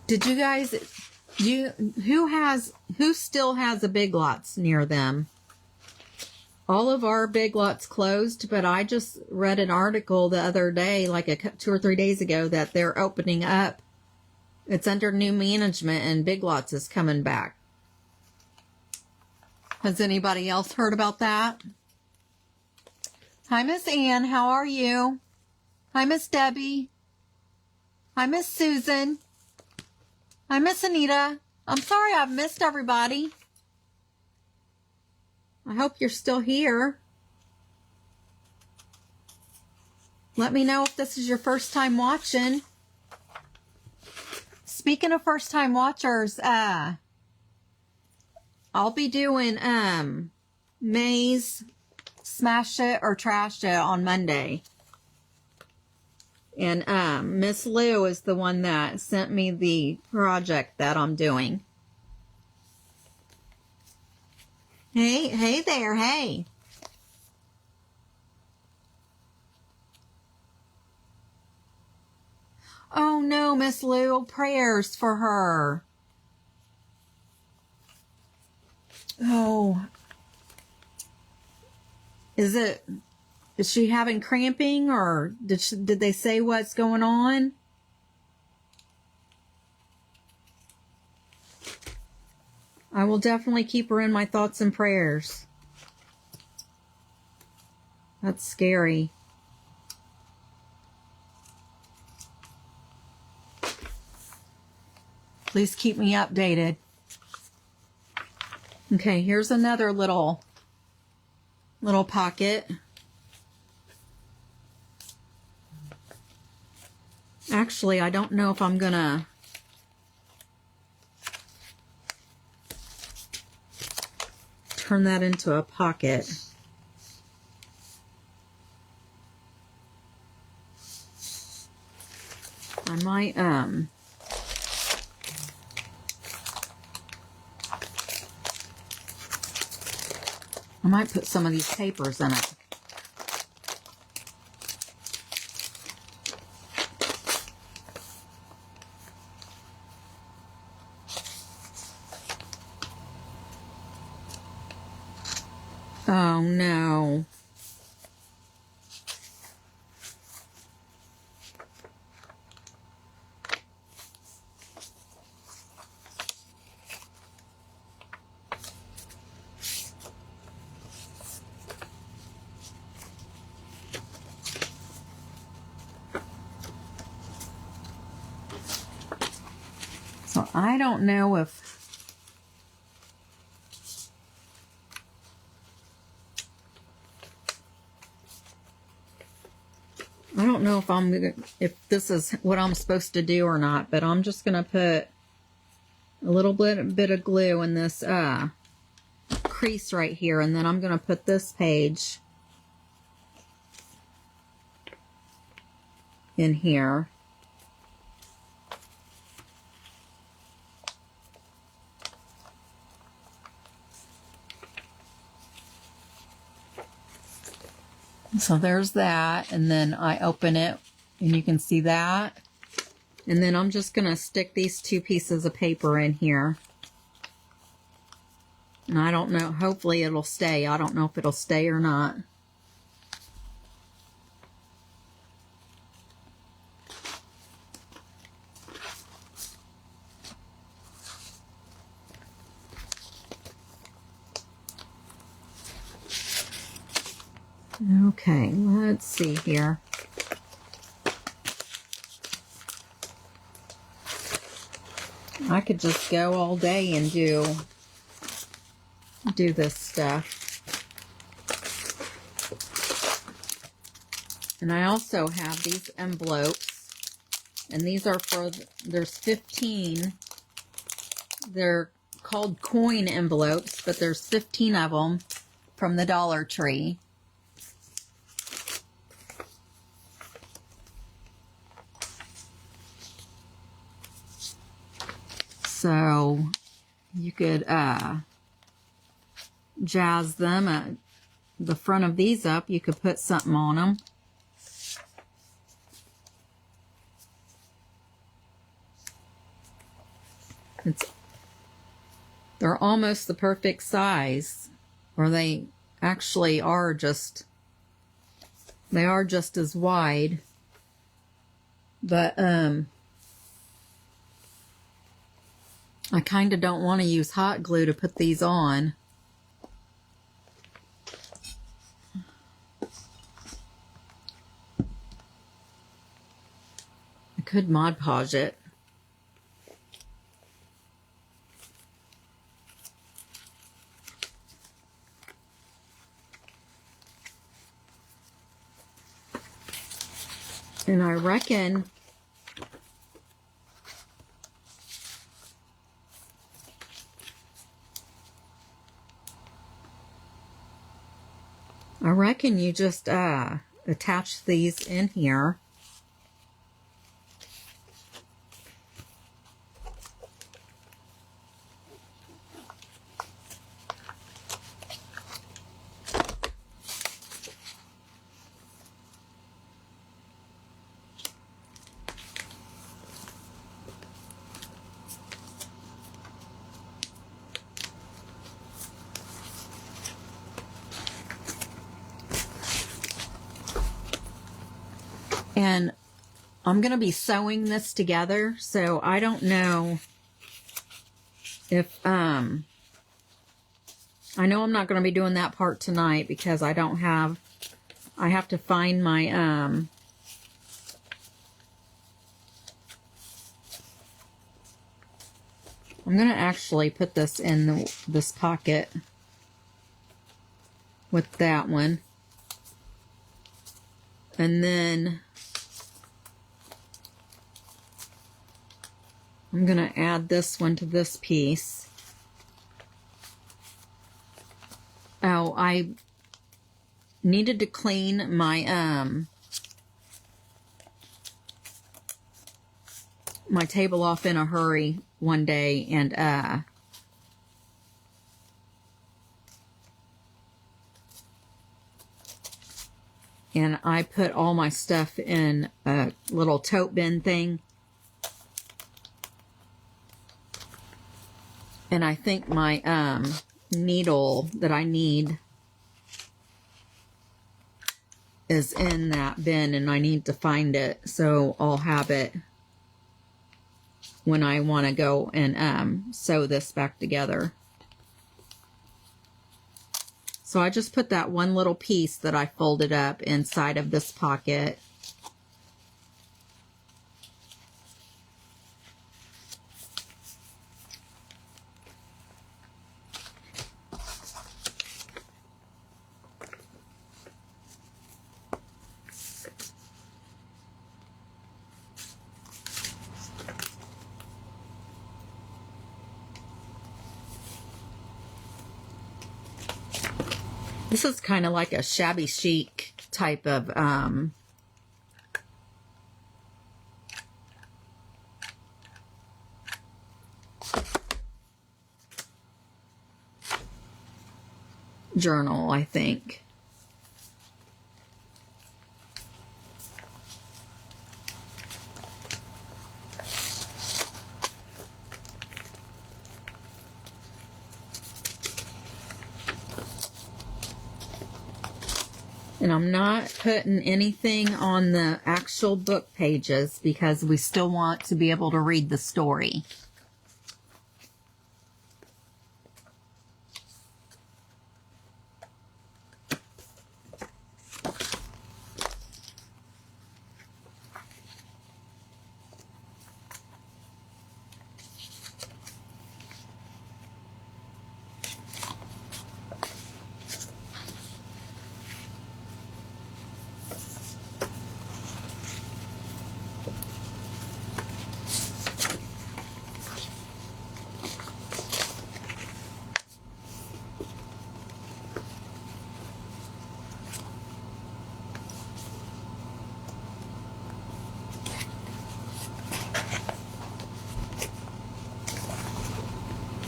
Did you guys, who still has a Big Lots near them? All of our Big Lots closed, but I just read an article the other day, like 2 or 3 days ago, that they're opening up. It's under new management and Big Lots is coming back. Has anybody else heard about that? Hi, Miss Ann. How are you? Hi, Miss Debbie. Hi, Miss Susan. Hi, Miss Anita. I'm sorry I've missed everybody. I hope you're still here. Let me know if this is your first time watching. Speaking of first time watchers, I'll be doing May's Smash It or Trash It on Monday. And Miss Lou is the one that sent me the project that I'm doing. Hey there, hey. Oh no, Miss Lou, prayers for her. Oh. Is she having cramping, or did they say what's going on? I will definitely keep her in my thoughts and prayers. That's scary. Please keep me updated. Okay, here's another little pocket. Actually, I don't know if I'm gonna turn that into a pocket. I might put some of these papers in it. Oh no. So I don't know if if this is what I'm supposed to do or not, but I'm just going to put a little bit of glue in this crease right here, and then I'm going to put this page in here. So there's that, and then I open it, and you can see that. And then I'm just going to stick these 2 pieces of paper in here. And I don't know, hopefully it'll stay. I don't know if it'll stay or not. Okay, let's see here. I could just go all day and do this stuff. And I also have these envelopes, and these are there's 15. They're called coin envelopes, but there's 15 of them from the Dollar Tree. So you could jazz them. The front of these up, you could put something on them. They're almost the perfect size, or they actually are just, they are just as wide. But I kind of don't want to use hot glue to put these on. I could Mod Podge it. And I reckon you just attach these in here. And I'm going to be sewing this together, so I don't know if, I know I'm not going to be doing that part tonight because I don't have, I have to find my, I'm going to actually put this in this pocket with that one. And then I'm going to add this one to this piece. Oh, I needed to clean my my table off in a hurry one day, and I put all my stuff in a little tote bin thing. And I think my needle that I need is in that bin, and I need to find it, so I'll have it when I want to go and sew this back together. So I just put that one little piece that I folded up inside of this pocket. This is kind of like a shabby chic type of journal, I think. And I'm not putting anything on the actual book pages because we still want to be able to read the story.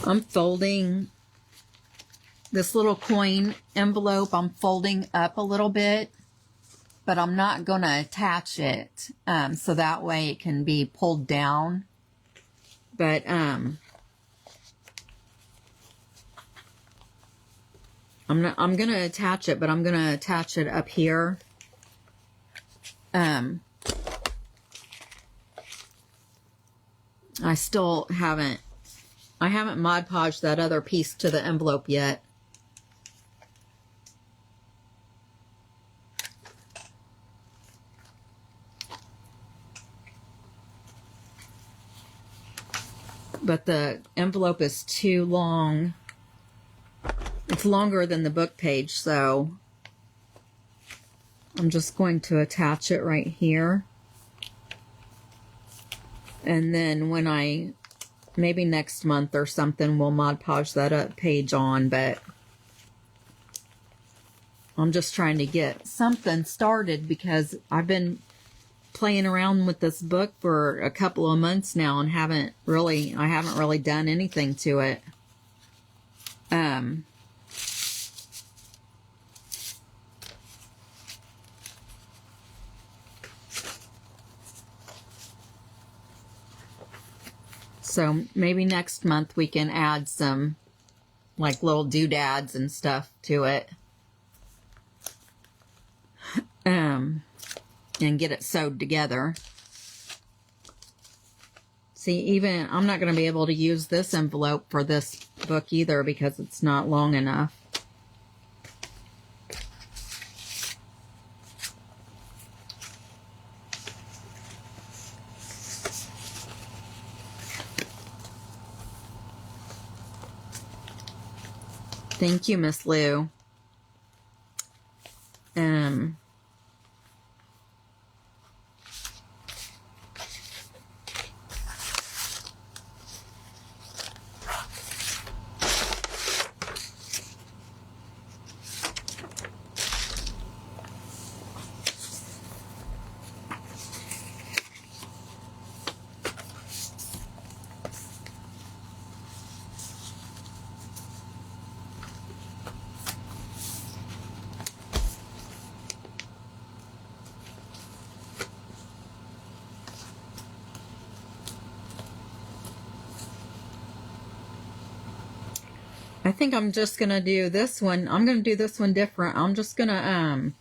I'm folding this little coin envelope. I'm folding up a little bit, but I'm not going to attach it, so that way it can be pulled down. But I'm going to attach it, but I'm going to attach it up here. I still haven't Mod Podged that other piece to the envelope yet. But the envelope is too long. It's longer than the book page, so I'm just going to attach it right here. And then when maybe next month or something, we'll Mod Podge that page on, but I'm just trying to get something started because I've been playing around with this book for a couple of months now and I haven't really done anything to it. So maybe next month we can add some like little doodads and stuff to it. And get it sewed together. See, even I'm not going to be able to use this envelope for this book either because it's not long enough. Thank you, Miss Lou. I think I'm just going to do this one. I'm going to do this one different. I'm just going to,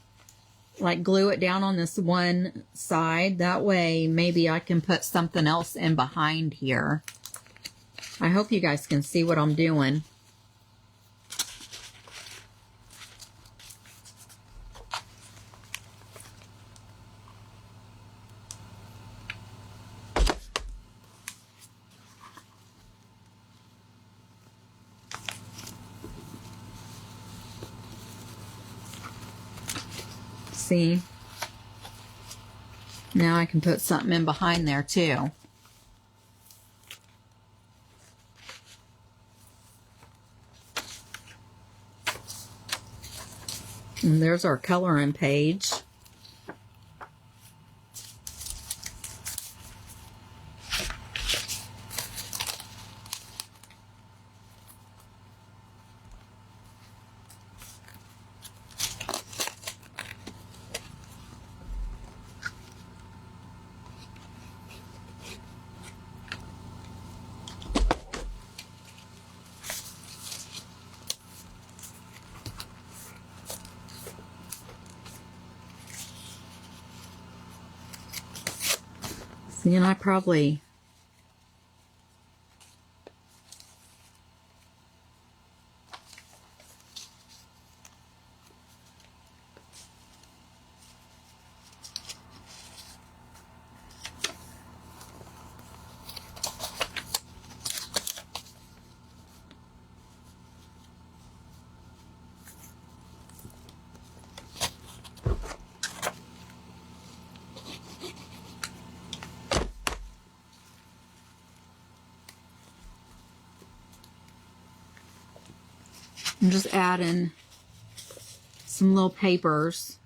like glue it down on this one side. That way, maybe I can put something else in behind here. I hope you guys can see what I'm doing. See? Now I can put something in behind there too. And there's our coloring page. See, and I probably... I'm just adding some little papers.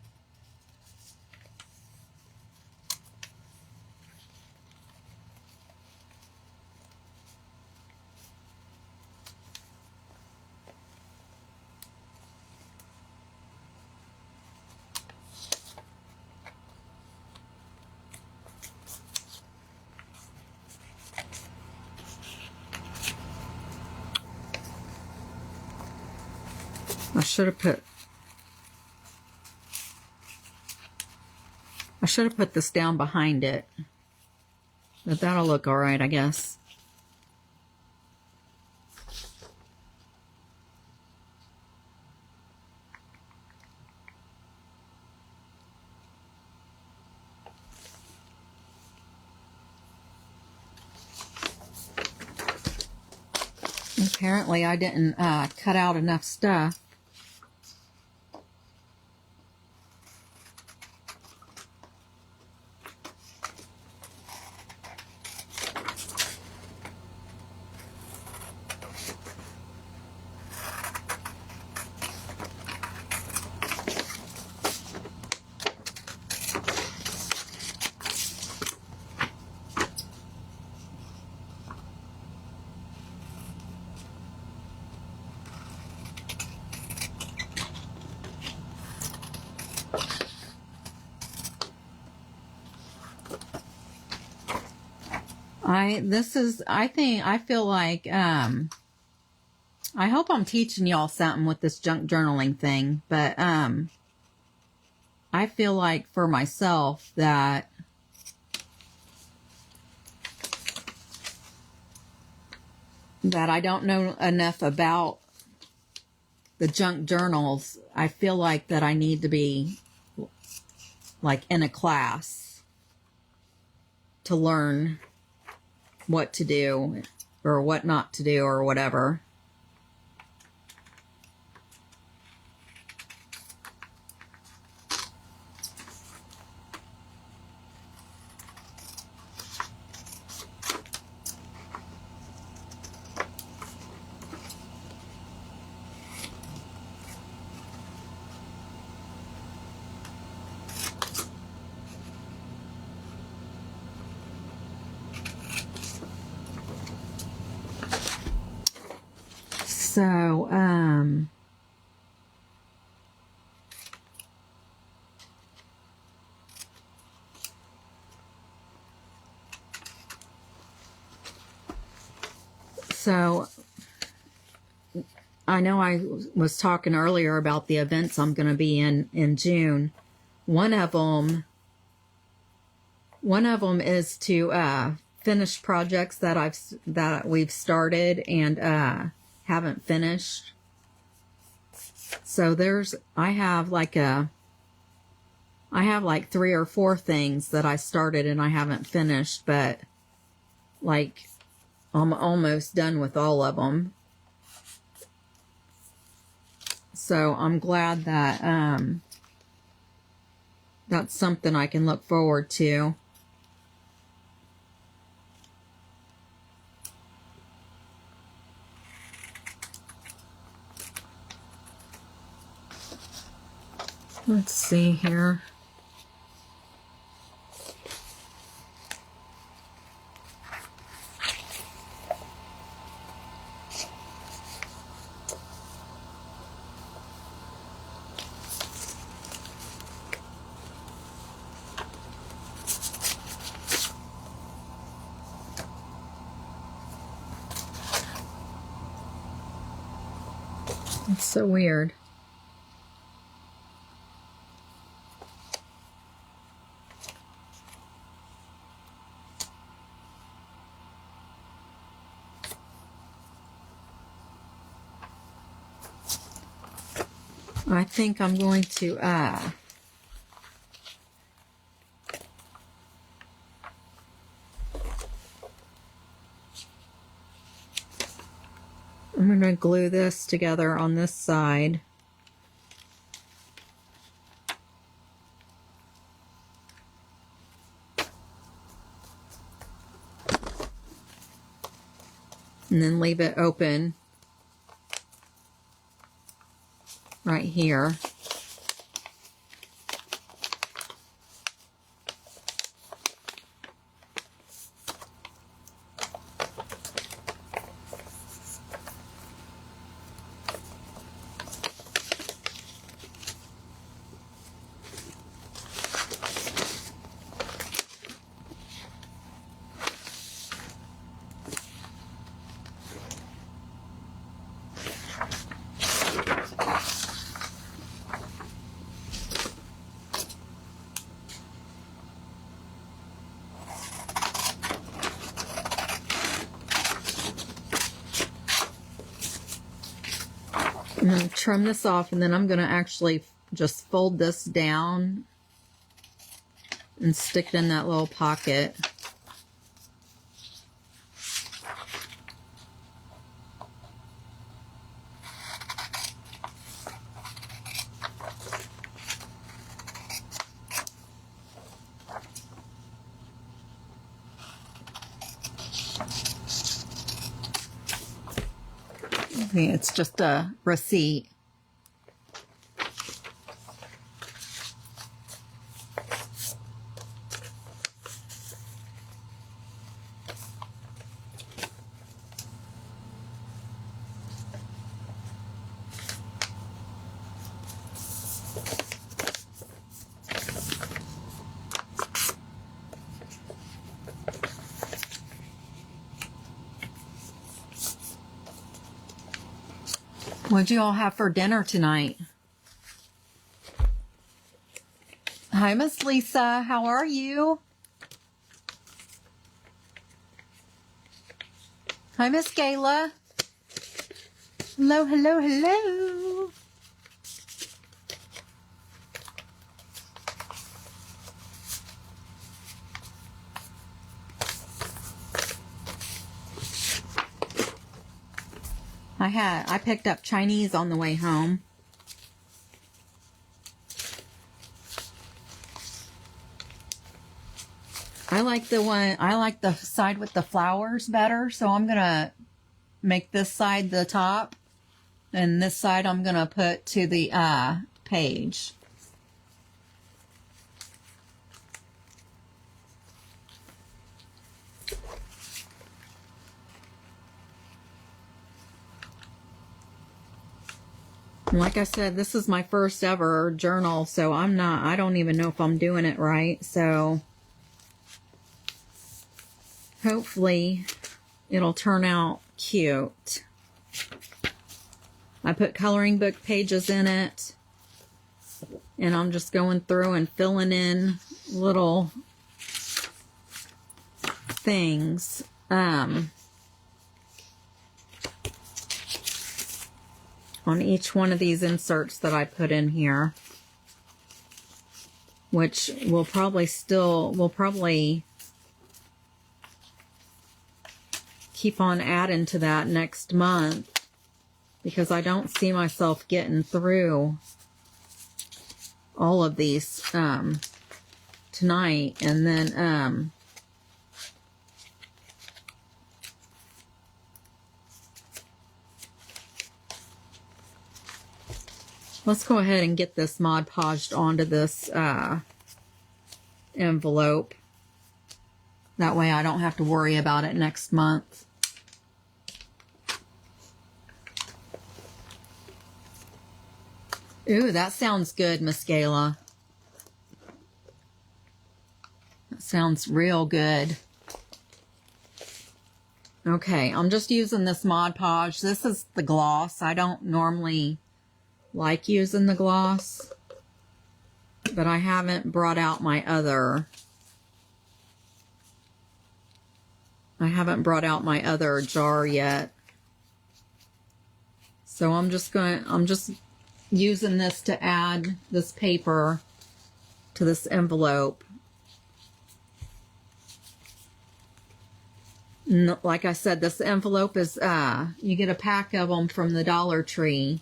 I should have put this down behind it. But that'll look all right, I guess. Apparently I didn't cut out enough stuff. I feel like, I hope I'm teaching y'all something with this junk journaling thing, but, I feel like for myself that I don't know enough about the junk journals. I feel like that I need to be like in a class to learn what to do or what not to do or whatever. So, I know I was talking earlier about the events I'm going to be in June. One of them is to finish projects that we've started and haven't finished. So I have like 3 or 4 things that I started and I haven't finished, but like I'm almost done with all of them. So I'm glad that that's something I can look forward to. Let's see here. It's so weird. I think I'm going to I'm going to glue this together on this side. And then leave it open right here. I'm going to trim this off, and then I'm going to actually just fold this down and stick it in that little pocket. Okay, it's just a receipt. What'd you all have for dinner tonight? Hi, Miss Lisa. How are you? Hi, Miss Gayla. Hello, hello, hello. I picked up Chinese on the way home. I like the side with the flowers better, so I'm gonna make this side the top, and this side I'm gonna put to the page. Like I said, this is my first ever journal, so I don't even know if I'm doing it right, so hopefully it'll turn out cute. I put coloring book pages in it, and I'm just going through and filling in little things. On each one of these inserts that I put in here, which we'll probably keep on adding to that next month, because I don't see myself getting through all of these tonight. And then let's go ahead and get this Mod Podged onto this envelope. That way I don't have to worry about it next month. Ooh, that sounds good, Miss Gayla. That sounds real good. Okay, I'm just using this Mod Podge. This is the gloss. I don't normally like using the gloss, but I haven't brought out my other jar yet. So I'm just using this to add this paper to this envelope. Like I said, this envelope is you get a pack of them from the Dollar Tree.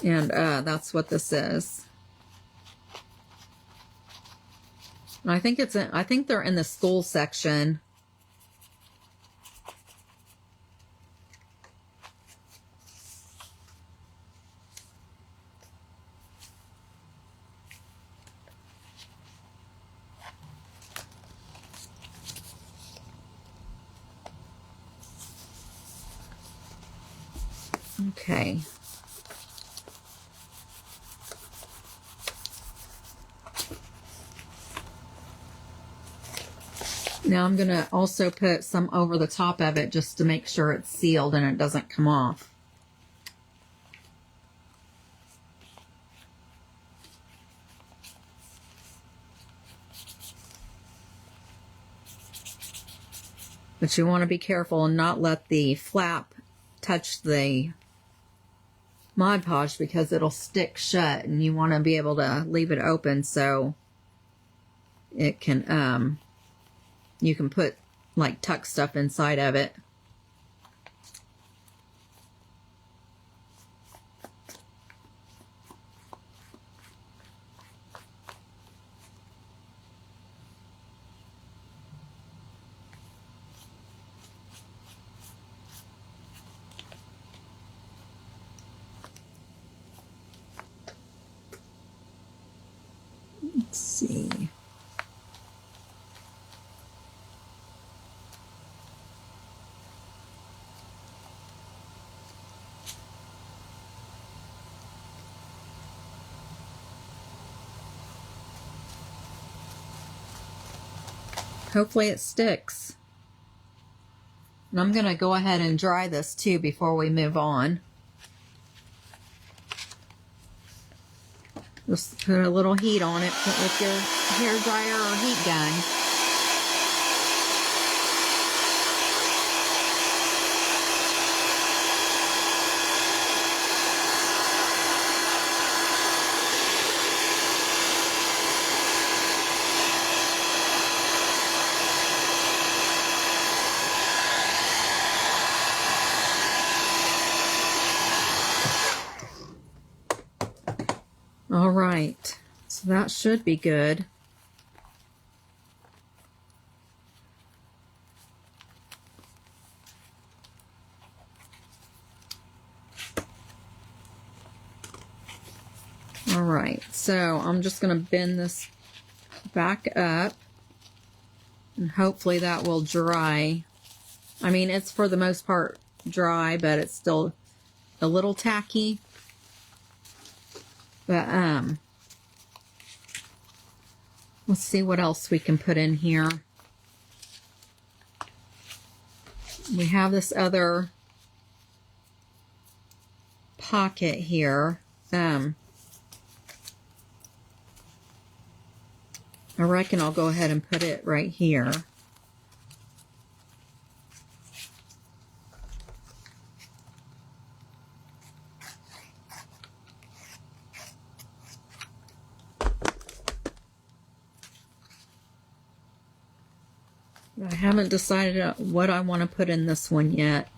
And that's what this is. And I think I think they're in the school section. Okay. Now I'm going to also put some over the top of it just to make sure it's sealed and it doesn't come off. But you want to be careful and not let the flap touch the Mod Podge because it'll stick shut, and you want to be able to leave it open so it can, you can put, like, tuck stuff inside of it. Let's see. Hopefully it sticks. And I'm going to go ahead and dry this too before we move on. Just put a little heat on it with your hair dryer or heat gun. All right, so that should be good. All right, so I'm just going to bend this back up, and hopefully that will dry. I mean, it's for the most part dry, but it's still a little tacky. But, let's see what else we can put in here. We have this other pocket here. I reckon I'll go ahead and put it right here. I haven't decided what I want to put in this one yet.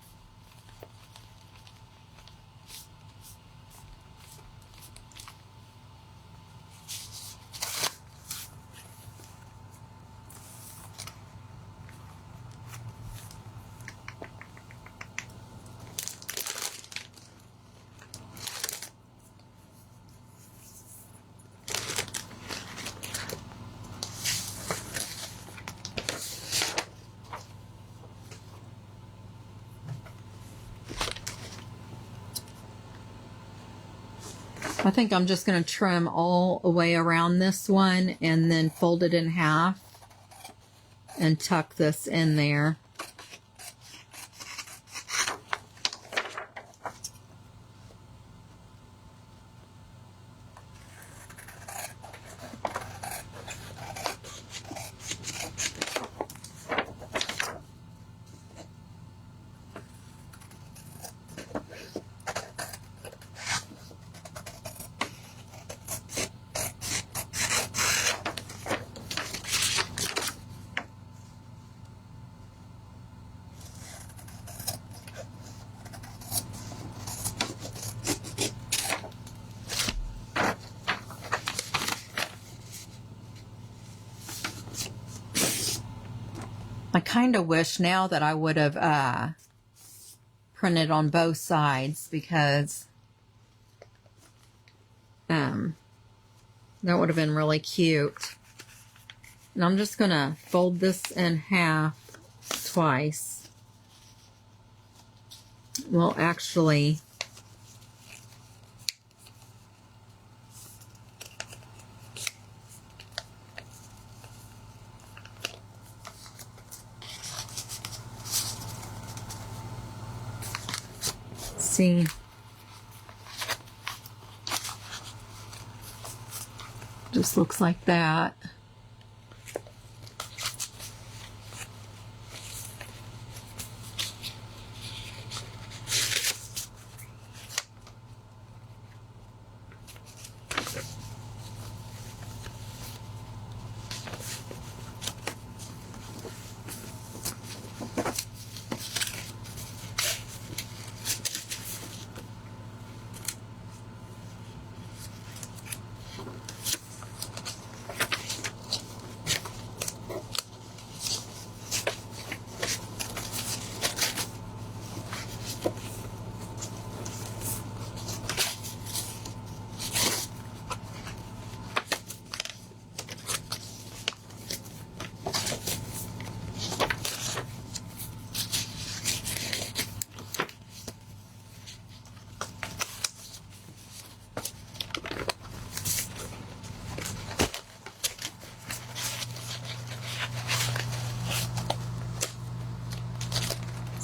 I think I'm just going to trim all the way around this one and then fold it in half and tuck this in there. I kind of wish now that I would have printed on both sides, because that would have been really cute. And I'm just going to fold this in half twice. Well, actually, see, just looks like that.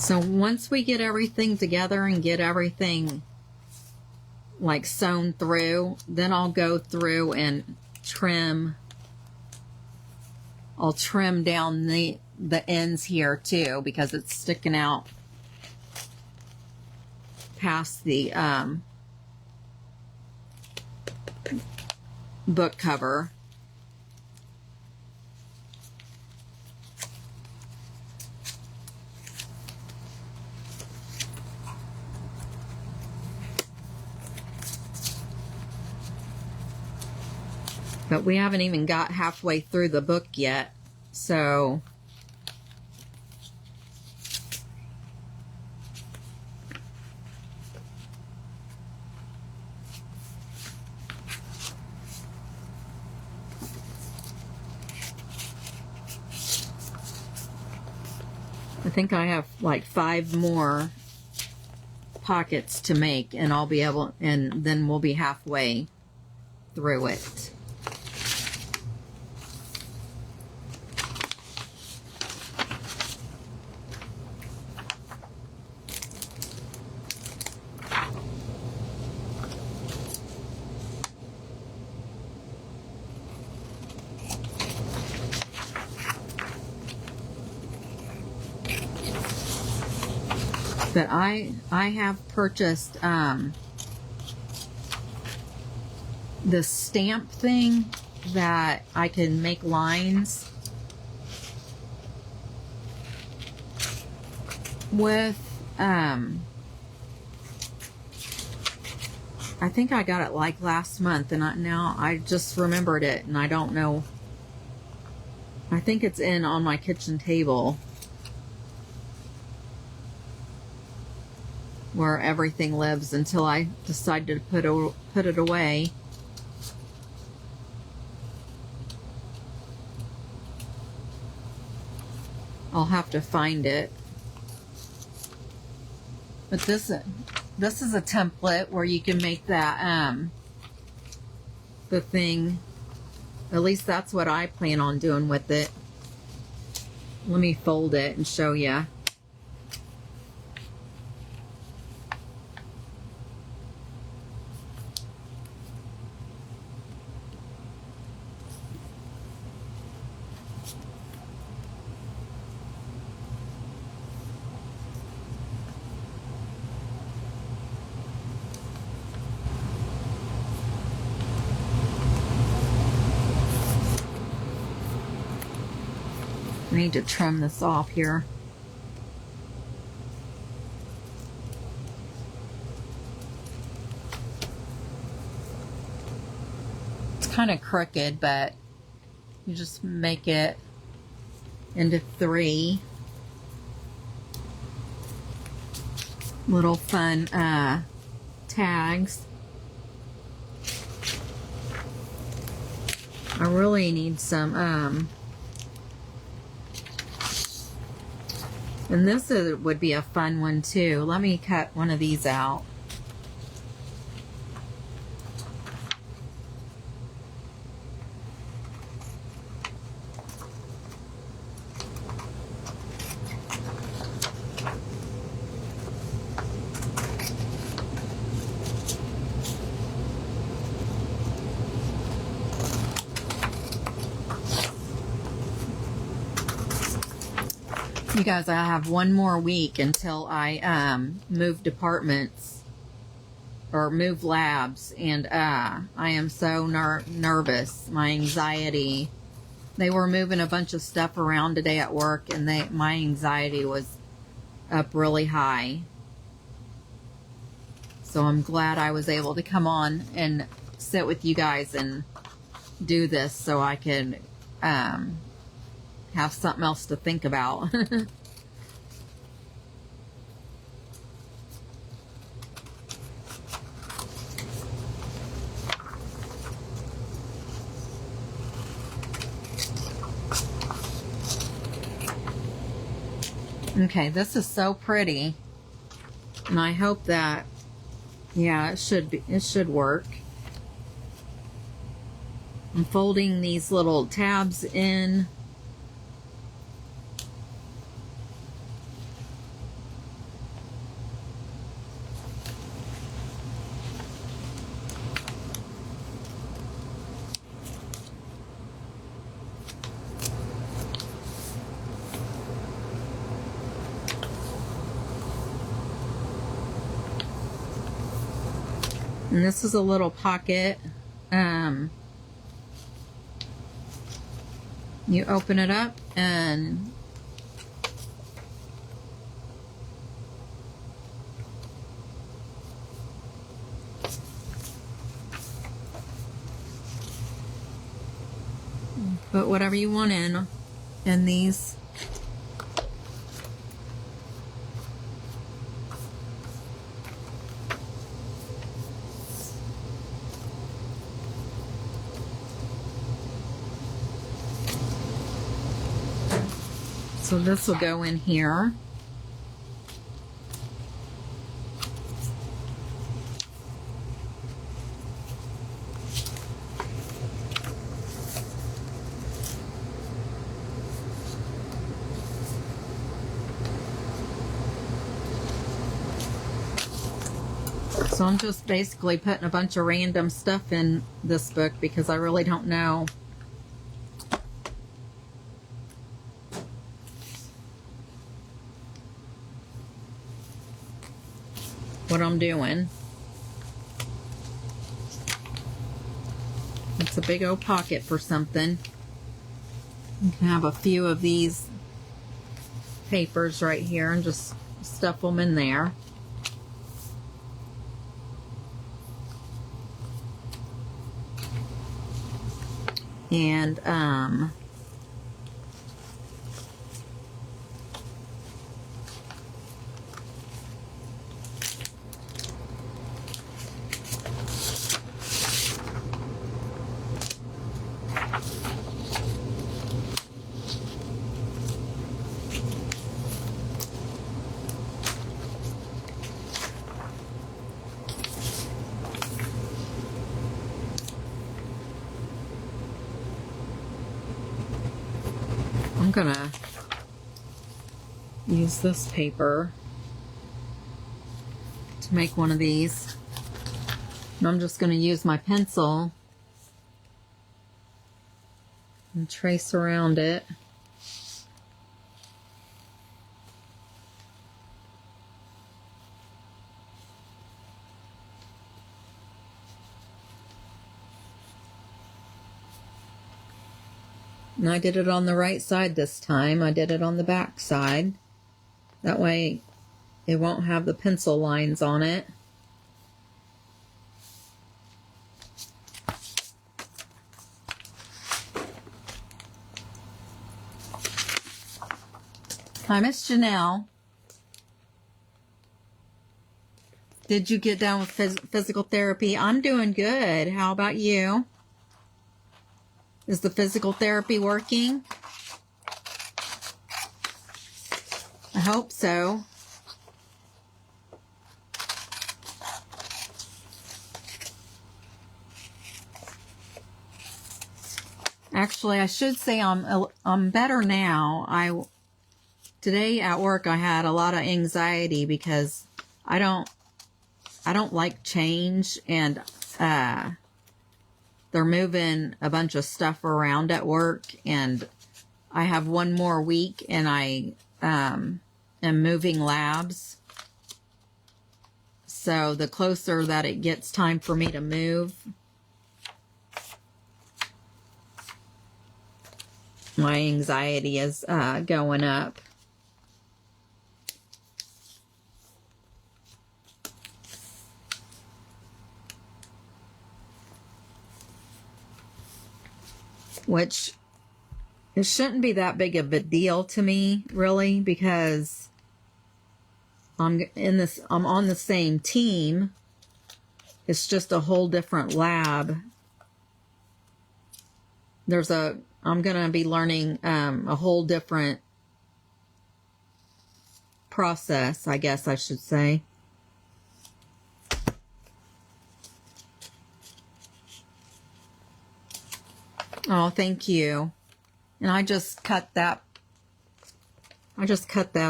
So once we get everything together and get everything like sewn through, then I'll go through and trim. I'll trim down the ends here too, because it's sticking out past the book cover. But we haven't even got halfway through the book yet, so I think I have like 5 more pockets to make, and I'll be able, and then we'll be halfway through it. But I have purchased this stamp thing that I can make lines with. I think I got it like last month, and now I just remembered it, and I don't know. I think it's on my kitchen table, where everything lives, until I decide to put it away. I'll have to find it. But this is a template where you can make that the thing. At least that's what I plan on doing with it. Let me fold it and show you. I need to trim this off here. It's kind of crooked, but you just make it into 3 little fun tags. I really need some and this would be a fun one too. Let me cut one of these out. You guys, I have 1 more week until I move departments or move labs, and I am so nervous. My anxiety. They were moving a bunch of stuff around today at work, and my anxiety was up really high. So I'm glad I was able to come on and sit with you guys and do this, so I can have something else to think about. Okay, this is so pretty, and I hope that, yeah, it should work. I'm folding these little tabs in. And this is a little pocket. You open it up and put whatever you want in these. So this will go in here. So I'm just basically putting a bunch of random stuff in this book because I really don't know what I'm doing. It's a big old pocket for something. You can have a few of these papers right here and just stuff them in there. And I'm gonna use this paper to make one of these. And I'm just gonna use my pencil and trace around it. And I did it on the right side this time. I did it on the back side. That way it won't have the pencil lines on it. Hi, Miss Janelle. Did you get done with physical therapy? I'm doing good. How about you? Is the physical therapy working? I hope so. Actually, I should say I'm better now. Today at work I had a lot of anxiety because I don't like change, and they're moving a bunch of stuff around at work, and I have one more week and I am moving labs. So the closer that it gets time for me to move, my anxiety is going up. Which, it shouldn't be that big of a deal to me, really, because I'm on the same team. It's just a whole different lab. I'm going to be learning a whole different process, I guess I should say. Oh, thank you. And I just cut that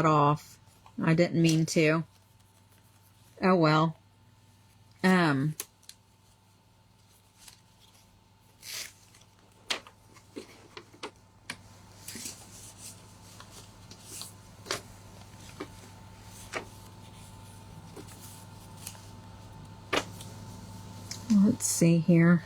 off. I didn't mean to. Oh well. Let's see here.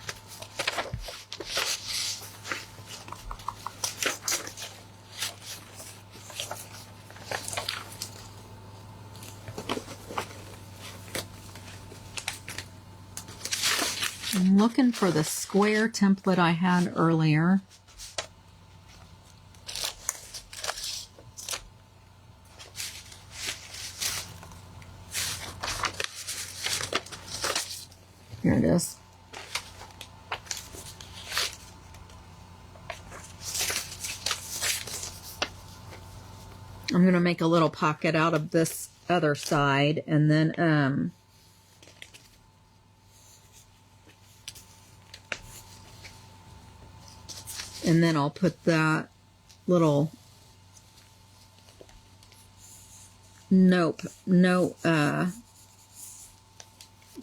I'm looking for the square template I had earlier. Here it is. I'm going to make a little pocket out of this other side, and then I'll put that little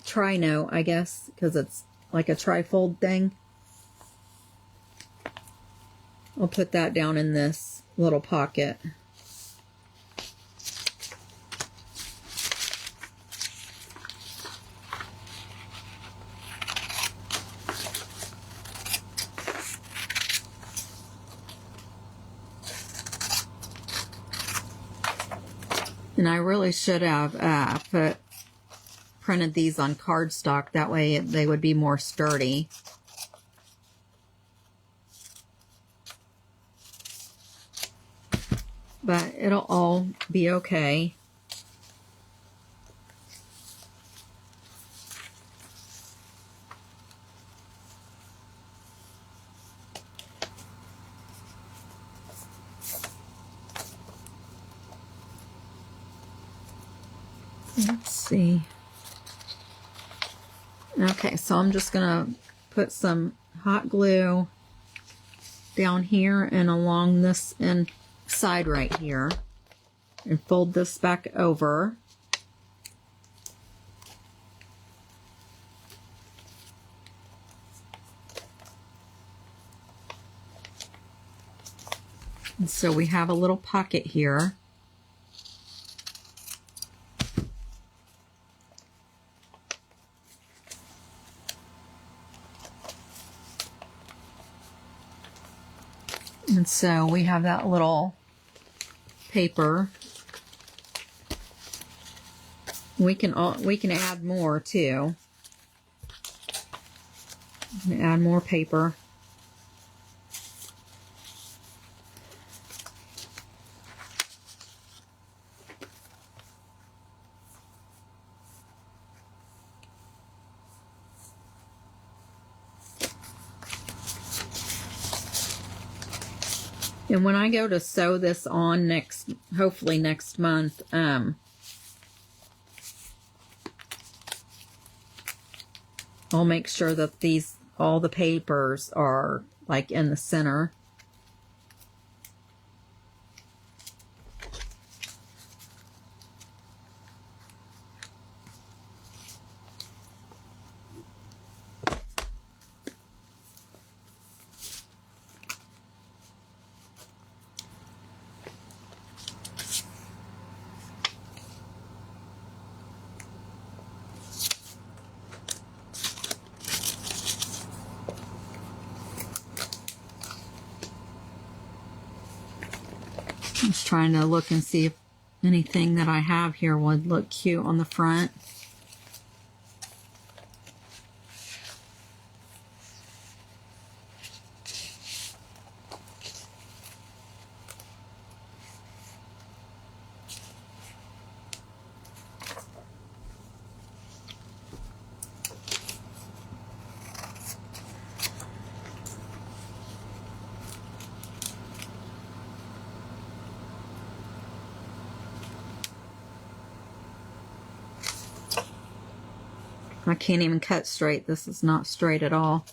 tri-note, I guess, because it's like a tri-fold thing. I'll put that down in this little pocket. And I really should have printed these on cardstock. That way they would be more sturdy. But it'll all be okay. Let's see. Okay, so I'm just going to put some hot glue down here and along this side right here and fold this back over. And so we have a little pocket here. And so we have that little paper. We can add more too. Add more paper. And when I go to sew this on hopefully next month, I'll make sure that all the papers are like in the center. Just trying to look and see if anything that I have here would look cute on the front. I can't even cut straight. This is not straight at all.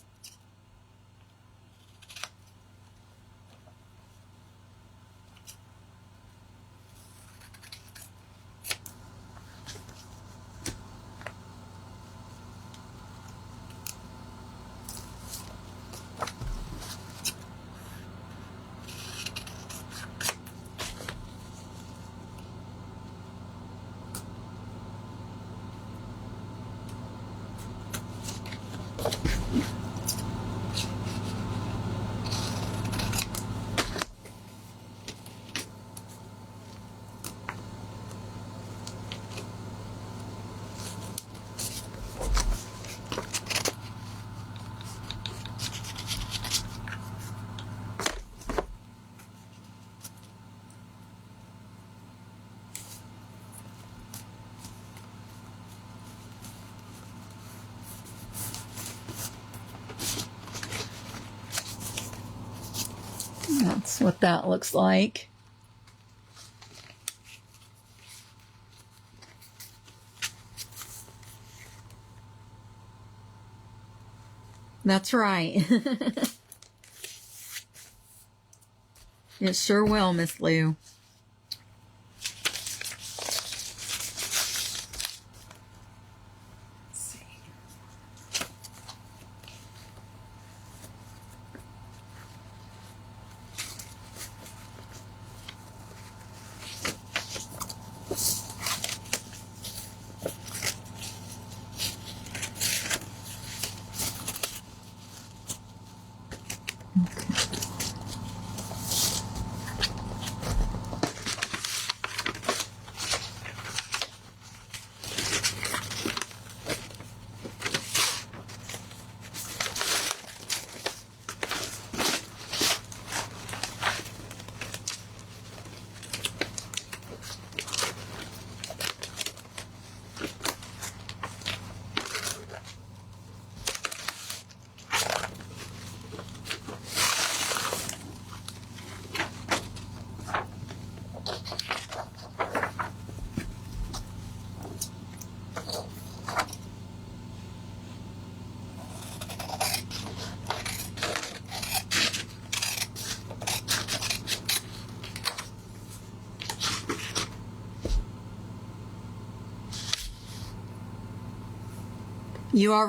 That's what that looks like. That's right. It sure will, Miss Lou.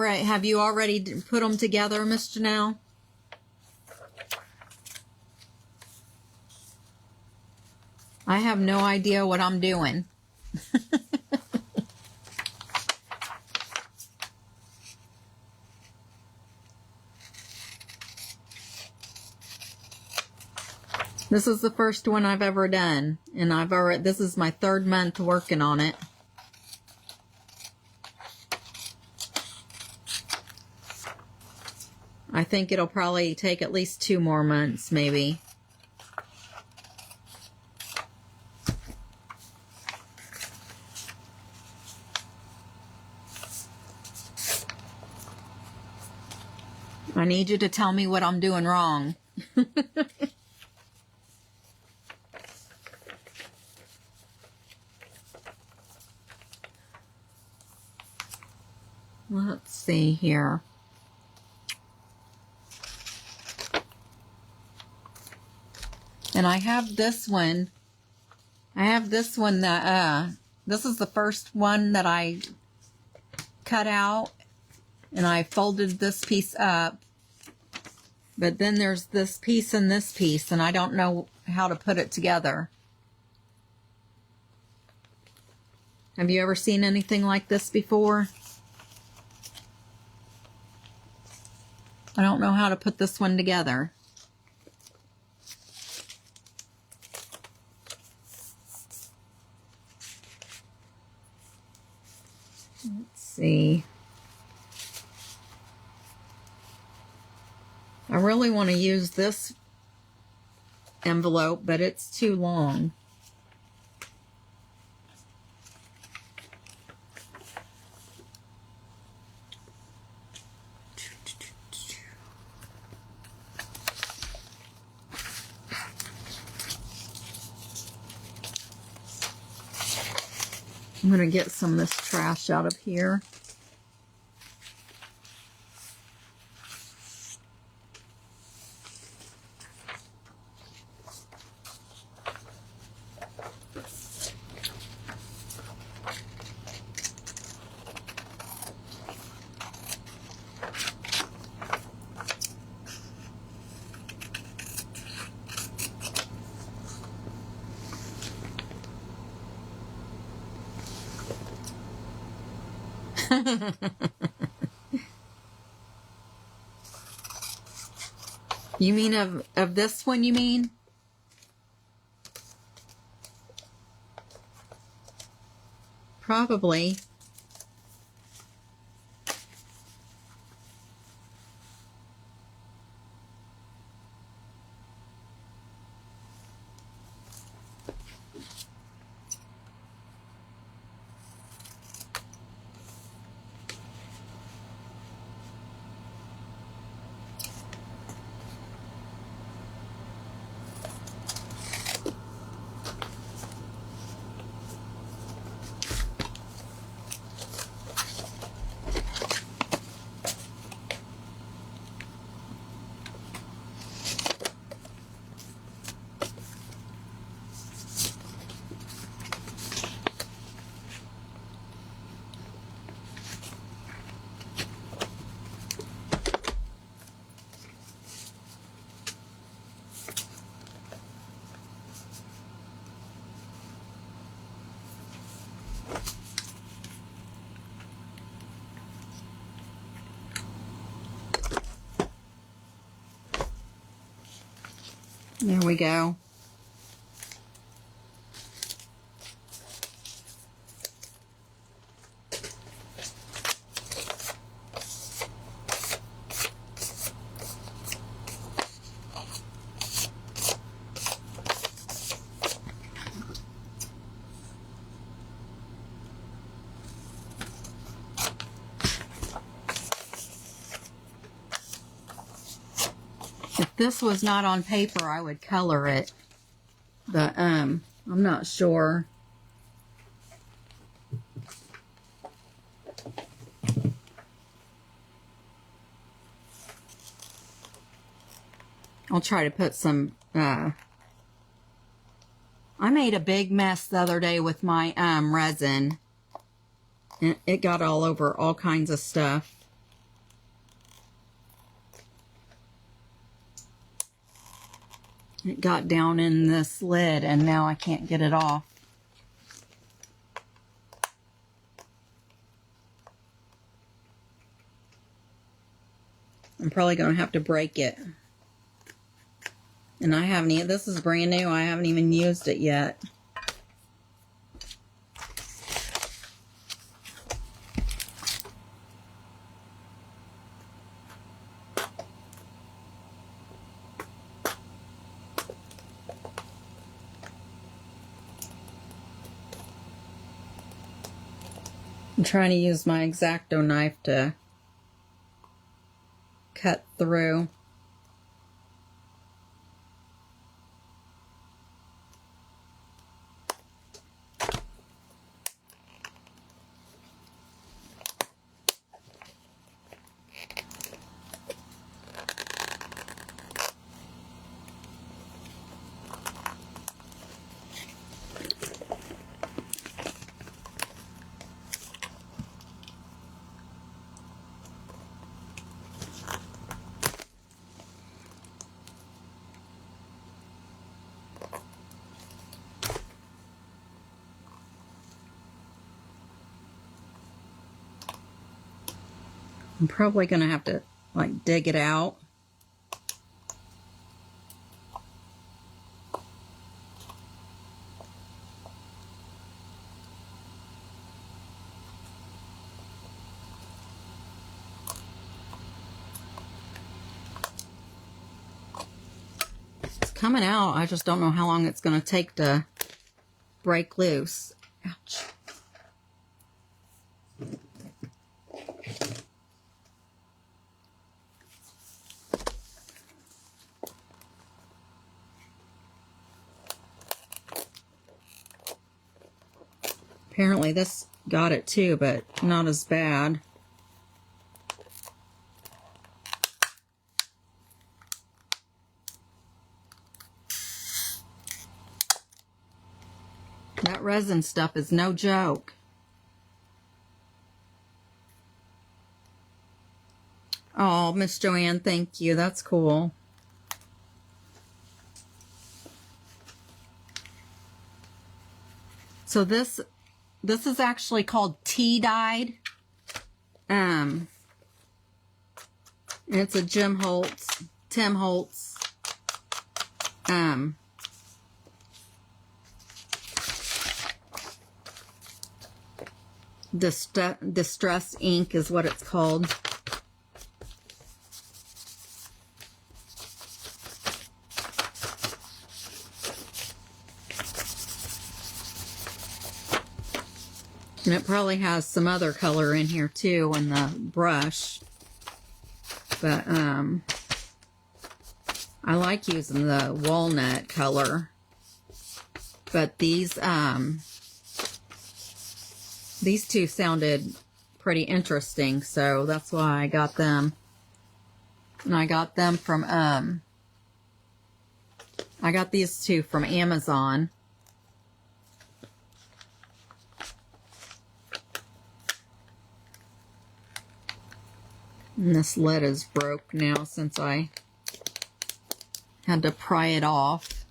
Have you already put them together, Miss Janelle? I have no idea what I'm doing. This is the first one I've ever done, and this is my 3rd month working on it. I think it'll probably take at least 2 more months, maybe. I need you to tell me what I'm doing wrong. Let's see here. And I have this one. That, this is the first one that I cut out, and I folded this piece up. But then there's this piece and this piece, and I don't know how to put it together. Have you ever seen anything like this before? I don't know how to put this one together. Let's see. I really want to use this envelope, but it's too long. I'm going to get some of this trash out of here. You mean of this one, you mean? Probably. There we go. If this was not on paper, I would color it, but I'm not sure. I'll try to put some, I made a big mess the other day with my resin, and it got all over all kinds of stuff. It got down in this lid and now I can't get it off. I'm probably going to have to break it. And I haven't even, this is brand new, I haven't even used it yet. I'm trying to use my X-Acto knife to cut through. I'm probably going to have to, like, dig it out. It's coming out. I just don't know how long it's going to take to break loose. Ouch. Apparently this got it too, but not as bad. That resin stuff is no joke. Oh, Miss Joanne, thank you. That's cool. So this is actually called tea-dyed. And it's a Tim Holtz. Distress ink is what it's called. And it probably has some other color in here too in the brush. But I like using the walnut color. But these two sounded pretty interesting, so that's why I got them. And I got them from I got these two from Amazon. And this lid is broke now since I had to pry it off.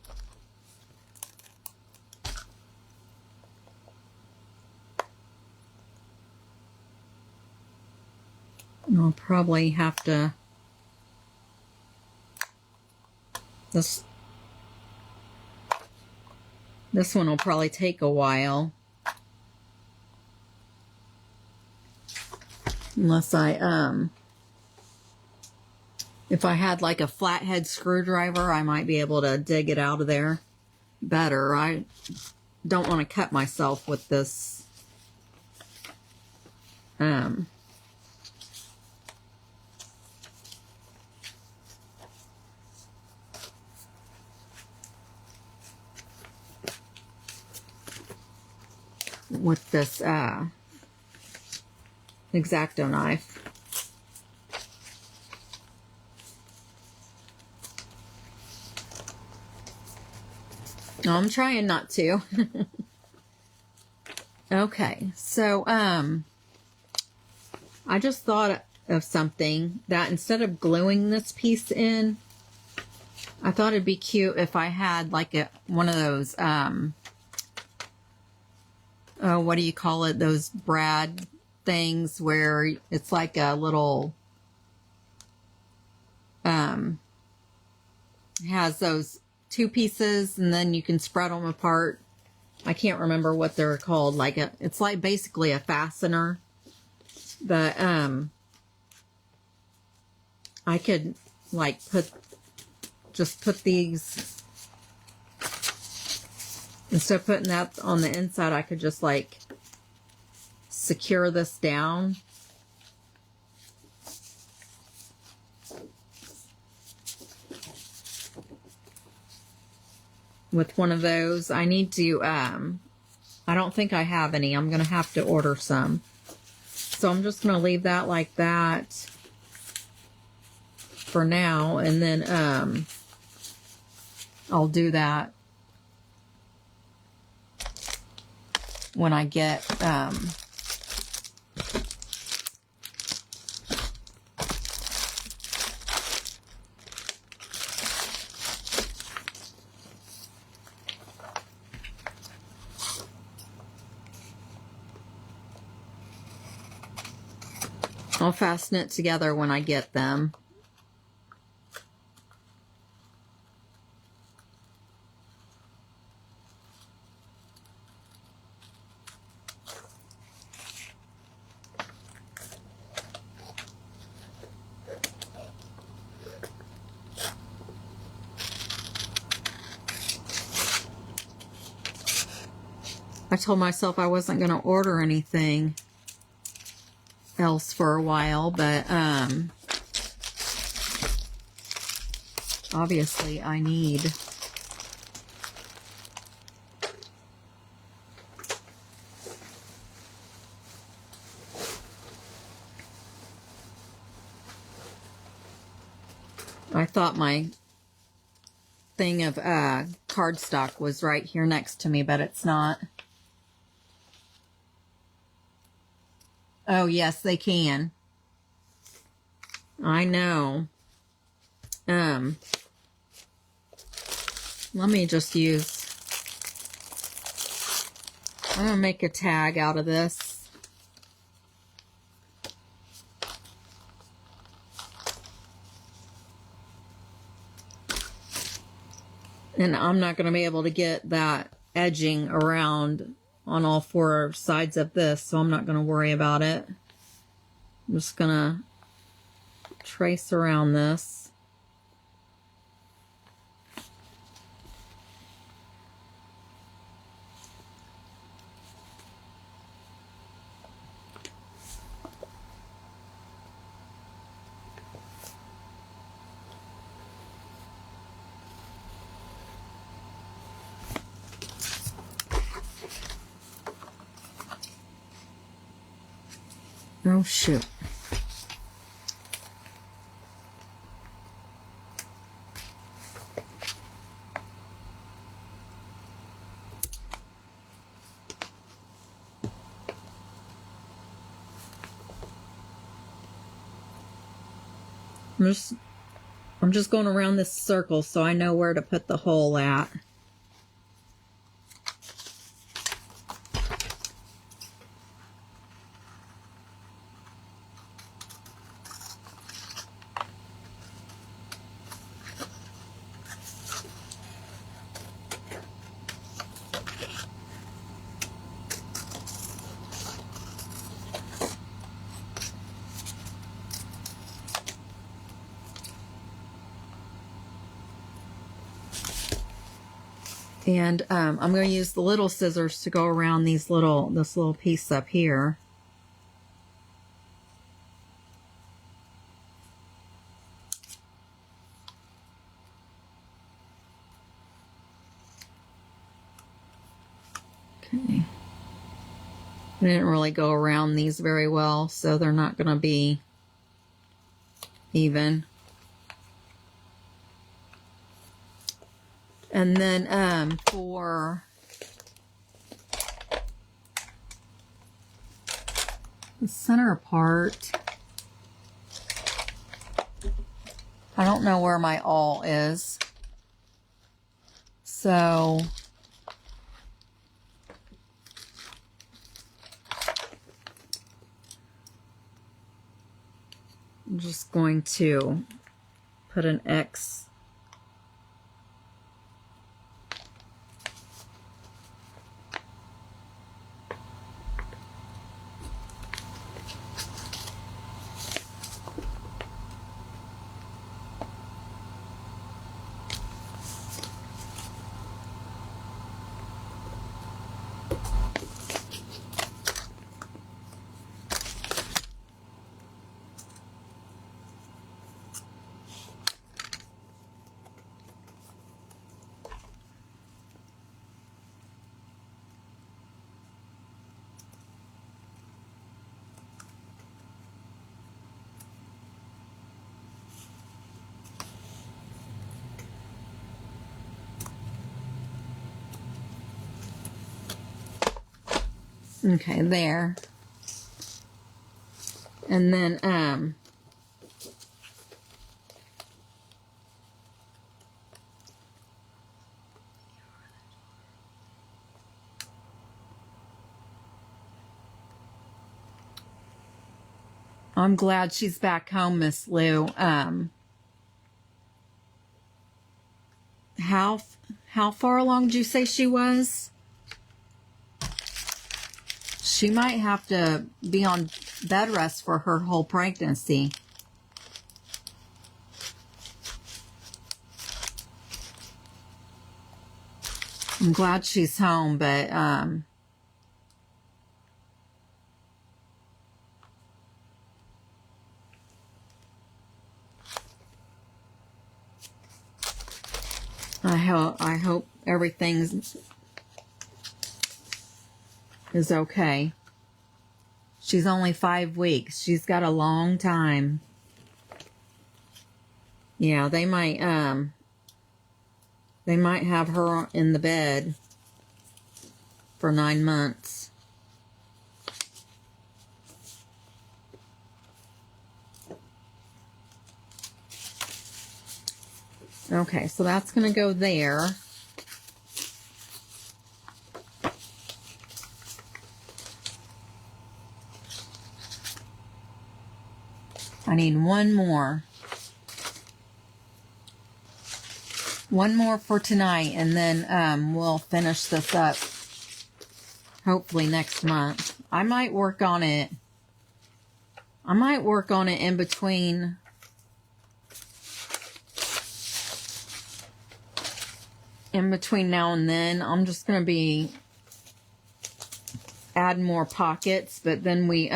And I'll probably have to This one will probably take a while. Unless if I had like a flathead screwdriver, I might be able to dig it out of there better. I don't want to cut myself with this. With this X-Acto knife. No, I'm trying not to. Okay, so I just thought of something that instead of gluing this piece in, I thought it'd be cute if I had like one of those oh, what do you call it? Those brad things where it's like a little, has those two pieces and then you can spread them apart. I can't remember what they're called. Like it's like basically a fastener, but I could like just put these. Instead of putting that on the inside, I could just like secure this down. With one of those. I need to, I don't think I have any. I'm going to have to order some. So I'm just going to leave that like that for now. And then I'll do that when I get I'll fasten it together when I get them. I told myself I wasn't going to order anything else for a while, but obviously I need. I thought my thing of cardstock was right here next to me, but it's not. Oh, yes, they can. I know. Let me just use... I'm going to make a tag out of this. And I'm not going to be able to get that edging around on all four sides of this, so I'm not going to worry about it. I'm just going to trace around this. Oh, shoot. I'm just going around this circle so I know where to put the hole at. And I'm going to use the little scissors to go around this little piece up here. Okay. I didn't really go around these very well, so they're not going to be even. And then for the center part, I don't know where my awl is. So I'm just going to put an X. Okay, there. And then, I'm glad she's back home, Miss Lou. How far along did you say she was? She might have to be on bed rest for her whole pregnancy. I'm glad she's home, but I hope everything is okay. She's only 5 weeks. She's got a long time. Yeah, they might have her in the bed for 9 months. Okay, so that's going to go there. I need one more. One more for tonight, and then we'll finish this up hopefully next month. I might work on it. I might work on it in between now and then. I'm just going to be adding more pockets, but then we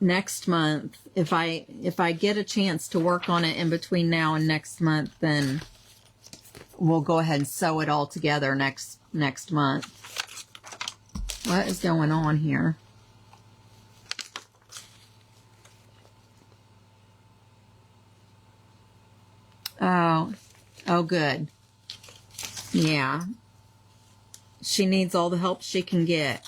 next month, if I get a chance to work on it in between now and next month, then we'll go ahead and sew it all together next month. What is going on here? Oh, good. Yeah. She needs all the help she can get.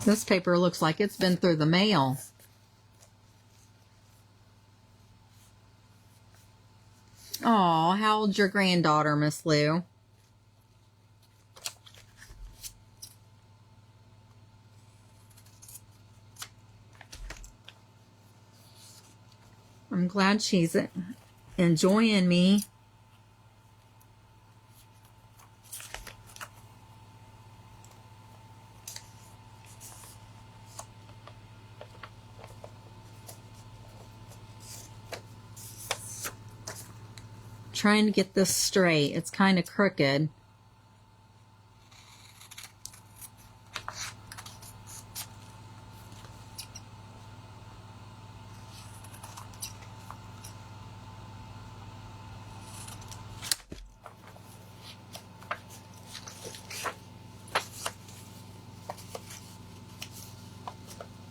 This paper looks like it's been through the mail. Oh, how old's your granddaughter, Miss Lou? I'm glad she's enjoying me. Trying to get this straight. It's kind of crooked.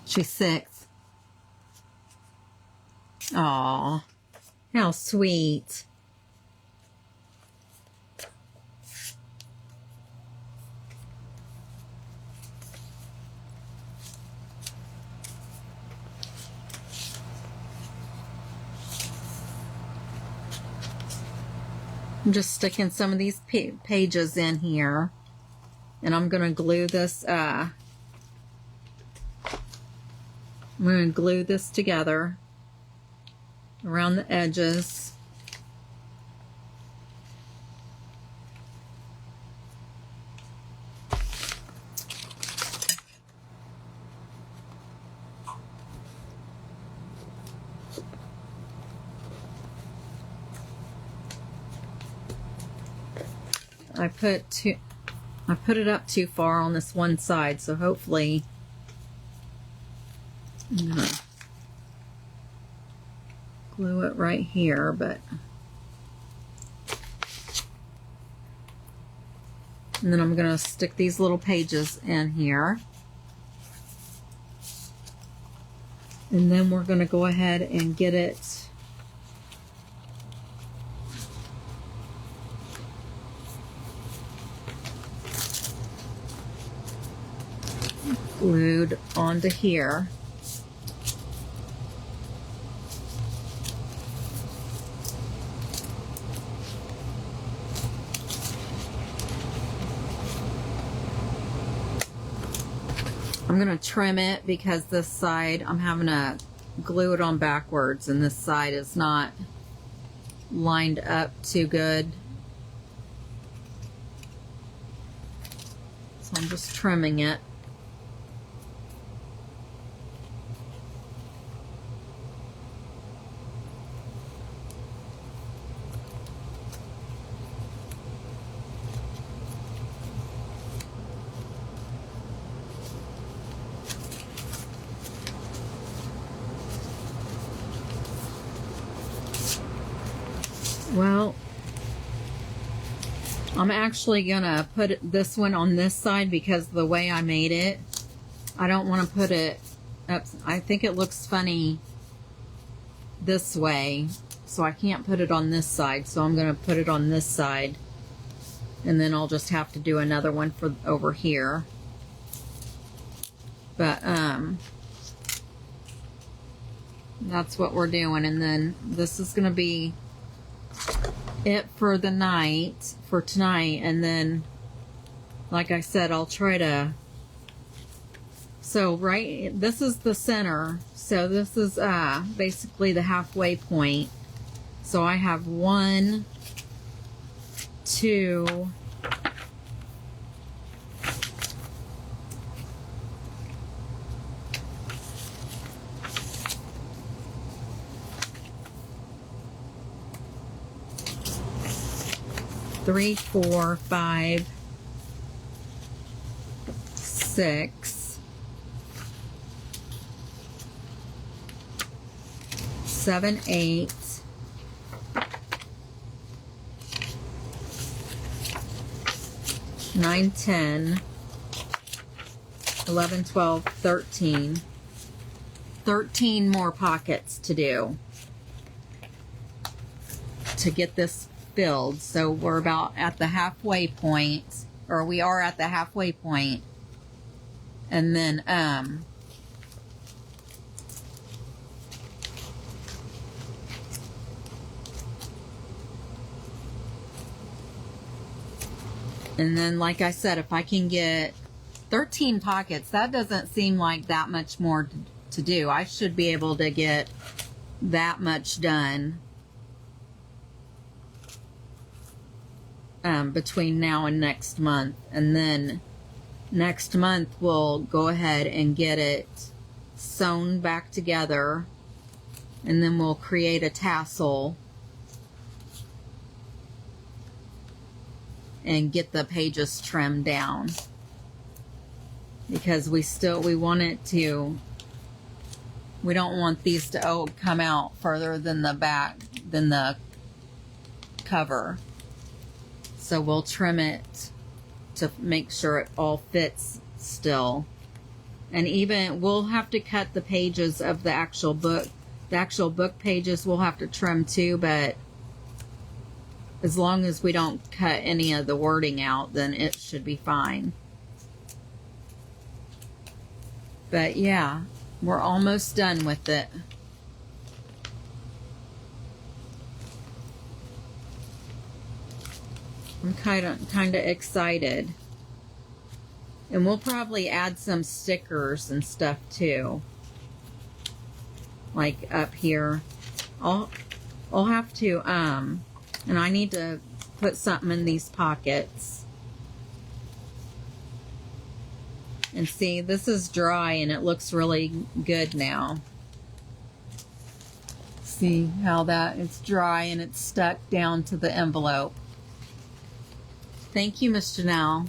She's 6. Aw, how sweet. I'm just sticking some of these pages in here, and I'm going to glue this, I'm going to glue this together around the edges. I put it up too far on this one side, so hopefully I'm gonna glue it right here, but and then I'm gonna stick these little pages in here, and then we're gonna go ahead and get it glued onto here. I'm going to trim it because this side I'm having to glue it on backwards, and this side is not lined up too good. So I'm just trimming it. Well, I'm actually gonna put this one on this side because of the way I made it. I don't want to put it up. I think it looks funny this way, so I can't put it on this side. So I'm gonna put it on this side, and then I'll just have to do another one for over here. But that's what we're doing, and then this is gonna be it for the night, for tonight, and then like I said, I'll try to, so right, this is the center, so this is basically the halfway point. So I have 1, 2, 3, 4, 5, 6, 7, 8, 9, 10, 11, 12, 13. 13 more pockets to do to get this filled. So we're about at the halfway point, or we are at the halfway point, And then, like I said, if I can get 13 pockets, that doesn't seem like that much more to do. I should be able to get that much done between now and next month. And then next month we'll go ahead and get it sewn back together, and then we'll create a tassel and get the pages trimmed down, because we want it to, we don't want these to come out further than the back, than the cover. So we'll trim it to make sure it all fits still. And even we'll have to cut the pages of the actual book. The actual book pages we'll have to trim too, but as long as we don't cut any of the wording out, then it should be fine. But yeah, we're almost done with it. I'm kind of excited. And we'll probably add some stickers and stuff too. Like up here. I'll have to, and I need to put something in these pockets. And see, this is dry and it looks really good now. See how that it's dry and it's stuck down to the envelope. Thank you, Miss Janelle.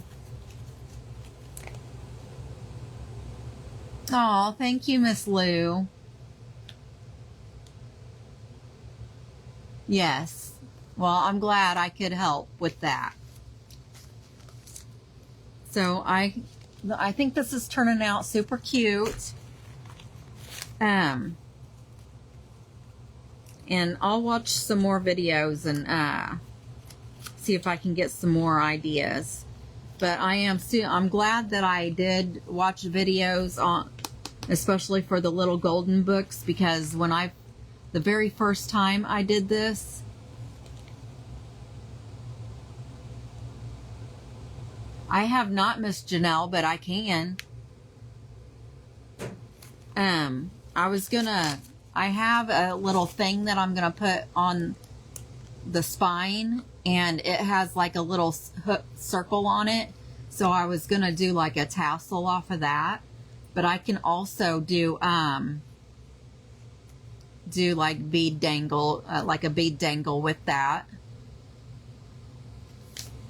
Oh, thank you, Miss Lou. Yes. Well, I'm glad I could help with that. So I think this is turning out super cute. And I'll watch some more videos and see if I can get some more ideas. But I'm glad that I did watch videos on, especially for the little golden books, because the very first time I did this, I have not, Miss Janelle, but I can. I have a little thing that I'm gonna put on the spine, and it has like a little hook circle on it. So I was gonna do like a tassel off of that, but I can also do like bead dangle, like a bead dangle with that.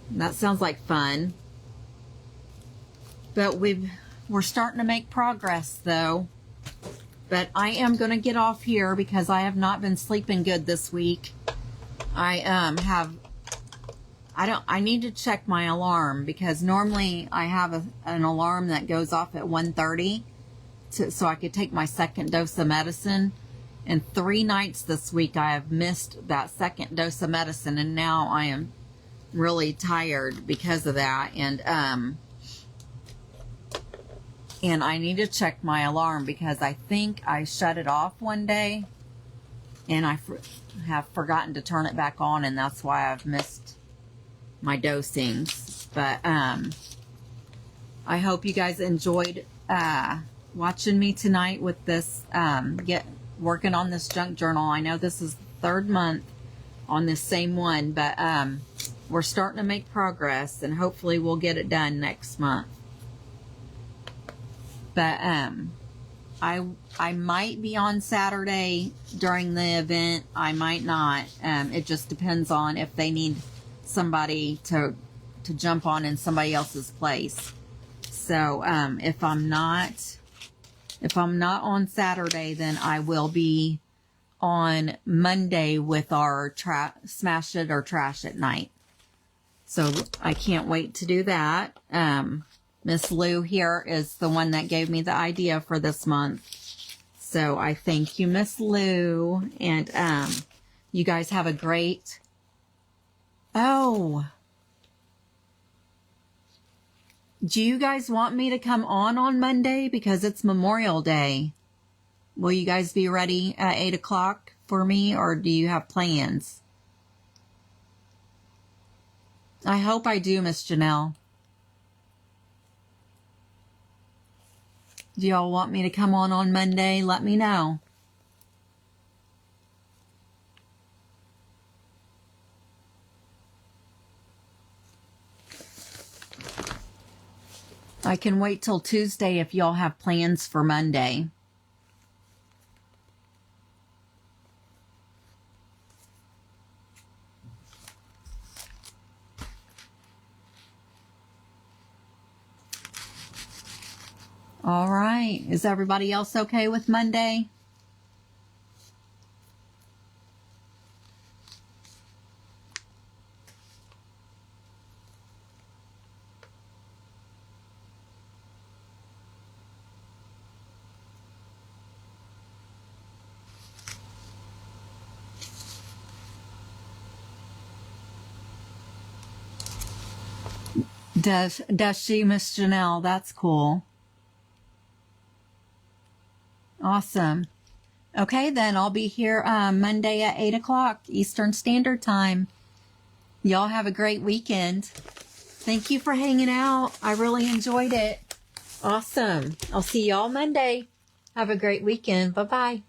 And that sounds like fun. But we're starting to make progress though. But I am going to get off here because I have not been sleeping good this week. I need to check my alarm, because normally I have an alarm that goes off at 1:30 so I could take my second dose of medicine. And 3 nights this week I have missed that second dose of medicine, and now I am really tired because of that. And I need to check my alarm, because I think I shut it off one day and I have forgotten to turn it back on, and that's why I've missed my dosings. But I hope you guys enjoyed watching me tonight with this, working on this junk journal. I know this is the 3rd month on this same one, but we're starting to make progress, and hopefully we'll get it done next month. But I might be on Saturday during the event. I might not. It just depends on if they need somebody to jump on in somebody else's place. So if I'm not on Saturday, then I will be on Monday with our Smash It or Trash It night. So I can't wait to do that. Miss Lou here is the one that gave me the idea for this month. So I thank you, Miss Lou. And you guys have a great... Oh. Do you guys want me to come on Monday? Because it's Memorial Day. Will you guys be ready at 8 o'clock for me, or do you have plans? I hope I do, Miss Janelle. Do y'all want me to come on Monday? Let me know. I can wait till Tuesday if y'all have plans for Monday. All right. Is everybody else okay with Monday? Does she, Miss Janelle? That's cool. Awesome. Okay, then I'll be here Monday at 8 o'clock Eastern Standard Time. Y'all have a great weekend. Thank you for hanging out. I really enjoyed it. Awesome. I'll see y'all Monday. Have a great weekend. Bye-bye.